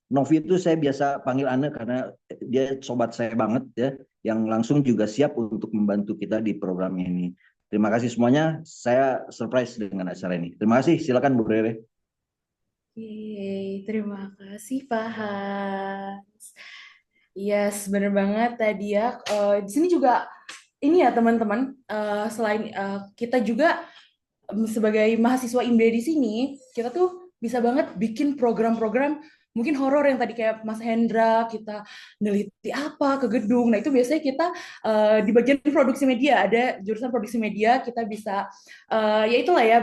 Novi itu saya biasa panggil Anne karena dia sobat saya banget ya, yang langsung juga siap untuk membantu kita di program ini. Terima kasih semuanya, saya surprise dengan acara ini. Terima kasih, silakan Bu Rere. Yeay, terima kasih Pak Hans. Yes, bener banget tadi ya. Di sini juga ini ya teman-teman, selain kita juga sebagai mahasiswa IMB di sini, kita tuh bisa banget bikin program-program mungkin horor yang tadi kayak Mas Hendra, kita neliti apa ke gedung. Nah, itu biasanya kita di bagian produksi media, ada jurusan produksi media, kita bisa ya itulah ya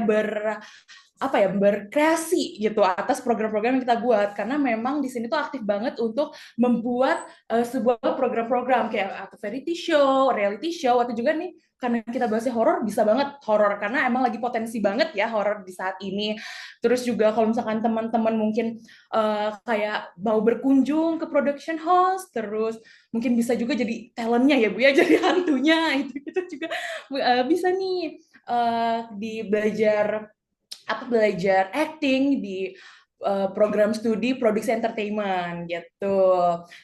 berkreasi gitu atas program-program yang kita buat, karena memang di sini tuh aktif banget untuk membuat sebuah program-program kayak atau variety show, reality show, atau juga nih karena kita bahasnya horor, bisa banget horor karena emang lagi potensi banget ya horor di saat ini. Terus juga kalau misalkan teman-teman mungkin kayak mau berkunjung ke production house, terus mungkin bisa juga jadi talentnya ya Bu ya, jadi hantunya itu juga bisa nih belajar acting di program studi produksi entertainment gitu.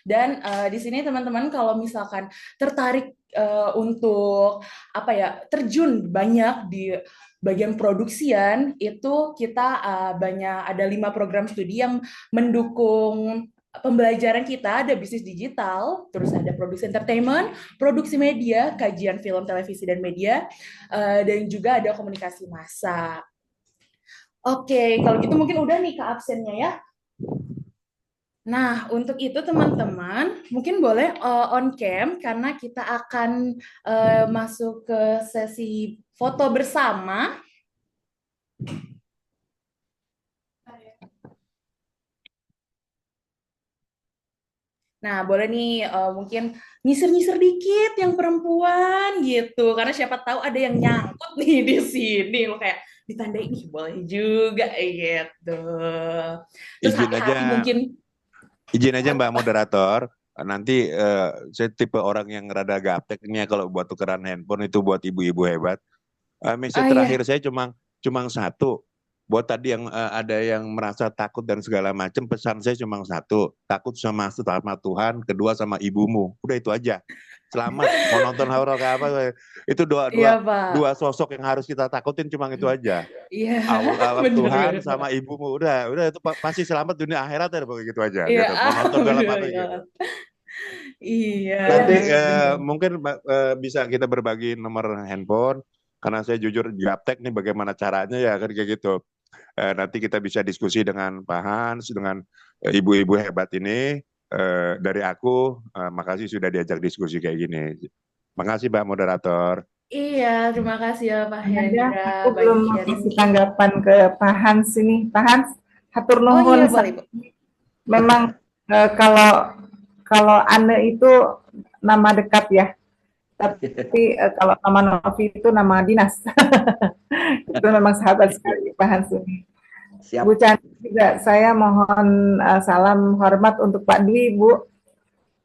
Dan di sini teman-teman kalau misalkan tertarik untuk terjun banyak di bagian produksian, itu kita ada 5 program studi yang mendukung pembelajaran kita. Ada bisnis digital, terus ada produksi entertainment, produksi media, kajian film, televisi, dan media, dan juga ada komunikasi massa. Oke, kalau gitu mungkin udah nih ke absennya ya. Nah, untuk itu teman-teman, mungkin boleh on cam karena kita akan masuk ke sesi foto bersama. Nah, boleh nih mungkin nyisir-nyisir dikit yang perempuan gitu, karena siapa tahu ada yang nyangkut nih di sini, kayak ditandai nih boleh juga gitu. Terus hati-hati mungkin. Izin aja Mbak Moderator, nanti saya tipe orang yang rada gapteknya kalau buat tukeran handphone itu buat ibu-ibu hebat. Message terakhir saya cuma satu. Buat tadi yang ada yang merasa takut dan segala macam, pesan saya cuma satu. Takut sama Tuhan, kedua sama ibumu. Udah itu aja. Selamat mau nonton horor kayak apa. Itu dua sosok yang harus kita takutin, cuma itu aja. Iya. Tuhan sama ibumu. Udah itu pasti selamat dunia akhirat ya, begitu aja. Iya. Gitu. Mau nonton film apa gitu. Iya. Nanti mungkin bisa kita berbagi nomor handphone. Karena saya jujur gaptek nih bagaimana caranya ya kan kayak gitu. Nanti kita bisa diskusi dengan Pak Hans, dengan ibu-ibu hebat ini. Dari aku, makasih sudah diajak diskusi kayak gini. Makasih Mbak Moderator. Iya, terima kasih ya Pak Hendra. Aku belum kasih tanggapan ke Pak Hans ini. Pak Hans, hatur nuhun. Oh iya, boleh, Bu. Memang kalau Anne itu nama dekat ya. Tapi kalau nama Novi itu nama dinas. Itu memang sahabat sekali Pak Hans ini. Siap. Bu Chandra juga, saya mohon salam hormat untuk Pak Dwi, Bu.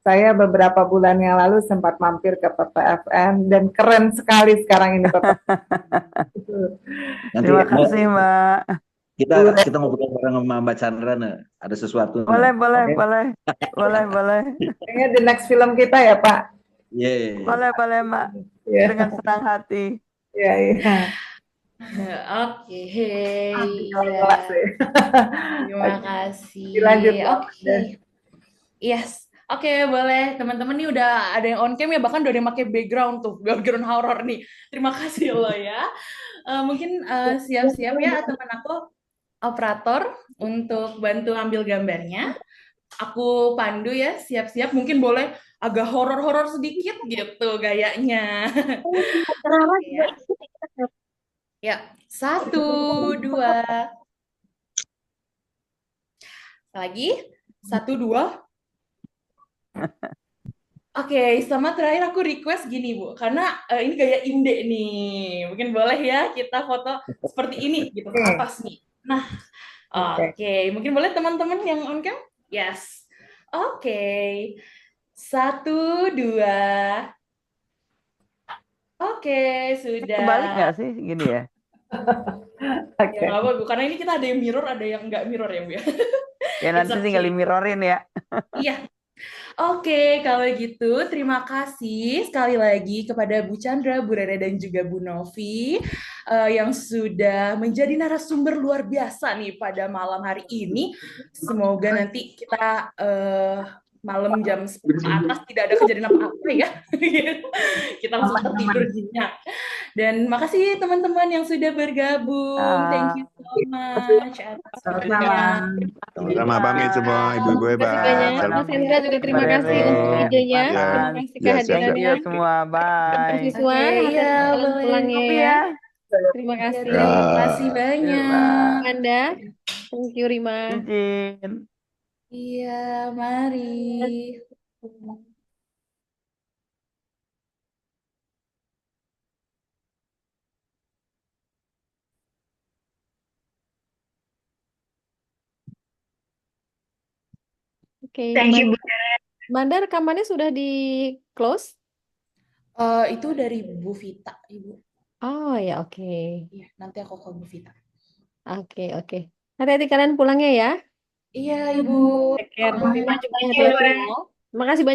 Saya beberapa bulan yang lalu sempat mampir ke PPFM dan keren sekali sekarang ini PPFM. Terima kasih Mbak. Kita ngobrol bareng sama Mbak Chandra, ada sesuatu. Boleh. Kayaknya the next film kita ya Pak. Yeah. Boleh Mbak. Yeah. Dengan senang hati. Iya. Oke. Terima kasih. Dilanjut. Oke. Yes. Oke, boleh. Teman-teman nih udah ada yang on cam ya, bahkan udah ada yang pakai background horror nih. Terima kasih loh ya. Mungkin siap-siap ya teman aku operator untuk bantu ambil gambarnya. aku pandu ya, siap-siap. Mungkin boleh agak horor-horor sedikit gitu gayanya. Oke ya. Ya, 1, 2. Lagi, 1, 2. Oke, sama terakhir aku request gini Bu, karena ini gaya Inde nih. Mungkin boleh ya kita foto seperti ini gitu ke Oke, atas nih. Nah, oke. oke, mungkin boleh teman-teman yang on cam? Yes. Oke. 1, 2. Oke, Kebalik nggak sudah. sih gini ya? Ya Oke. nggak apa Bu, karena ini kita ada yang mirror, ada yang nggak mirror ya Bu ya. Ya It's nanti tinggal okay. dimirorin ya. Iya. Oke, kalau gitu terima kasih sekali lagi kepada Bu Chandra, Bu Rere, dan juga Bu Novi yang sudah menjadi narasumber luar biasa nih pada malam hari ini. Semoga nanti kita malam jam 10 ke atas tidak ada kejadian apa-apa ya. Kita langsung tertidur nyenyak. Dan makasih teman-teman yang sudah bergabung. Thank you so much atas Selamat waktunya. malam. Sama pamit semua ibu-ibu Terima kasih hebat. banyak. Salam Mas Hendra juga terima Mbak kasih Rere, untuk idenya. Ya, Terima Mas. kasih ya siap Thank kehadirannya. you siap. semua. Bye. Siswa, Oke, hati-hati ya jalan boleh. pulangnya Kopi ya. ya. Terima Ya, kasih. terima kasih Ya. banyak. Anda, thank you Rima. Cincin. Iya, mari. Oke, Thank you, Bu. Manda rekamannya sudah di close? Itu dari Bu Vita, Ibu. Oh ya, oke. Iya, nanti aku ke Bu Vita. Oke. Hati-hati kalian pulangnya ya. Iya, Ibu. Take care. Bye. Rima juga Thank you, hati-hati Bu. ya. Terima kasih banyak.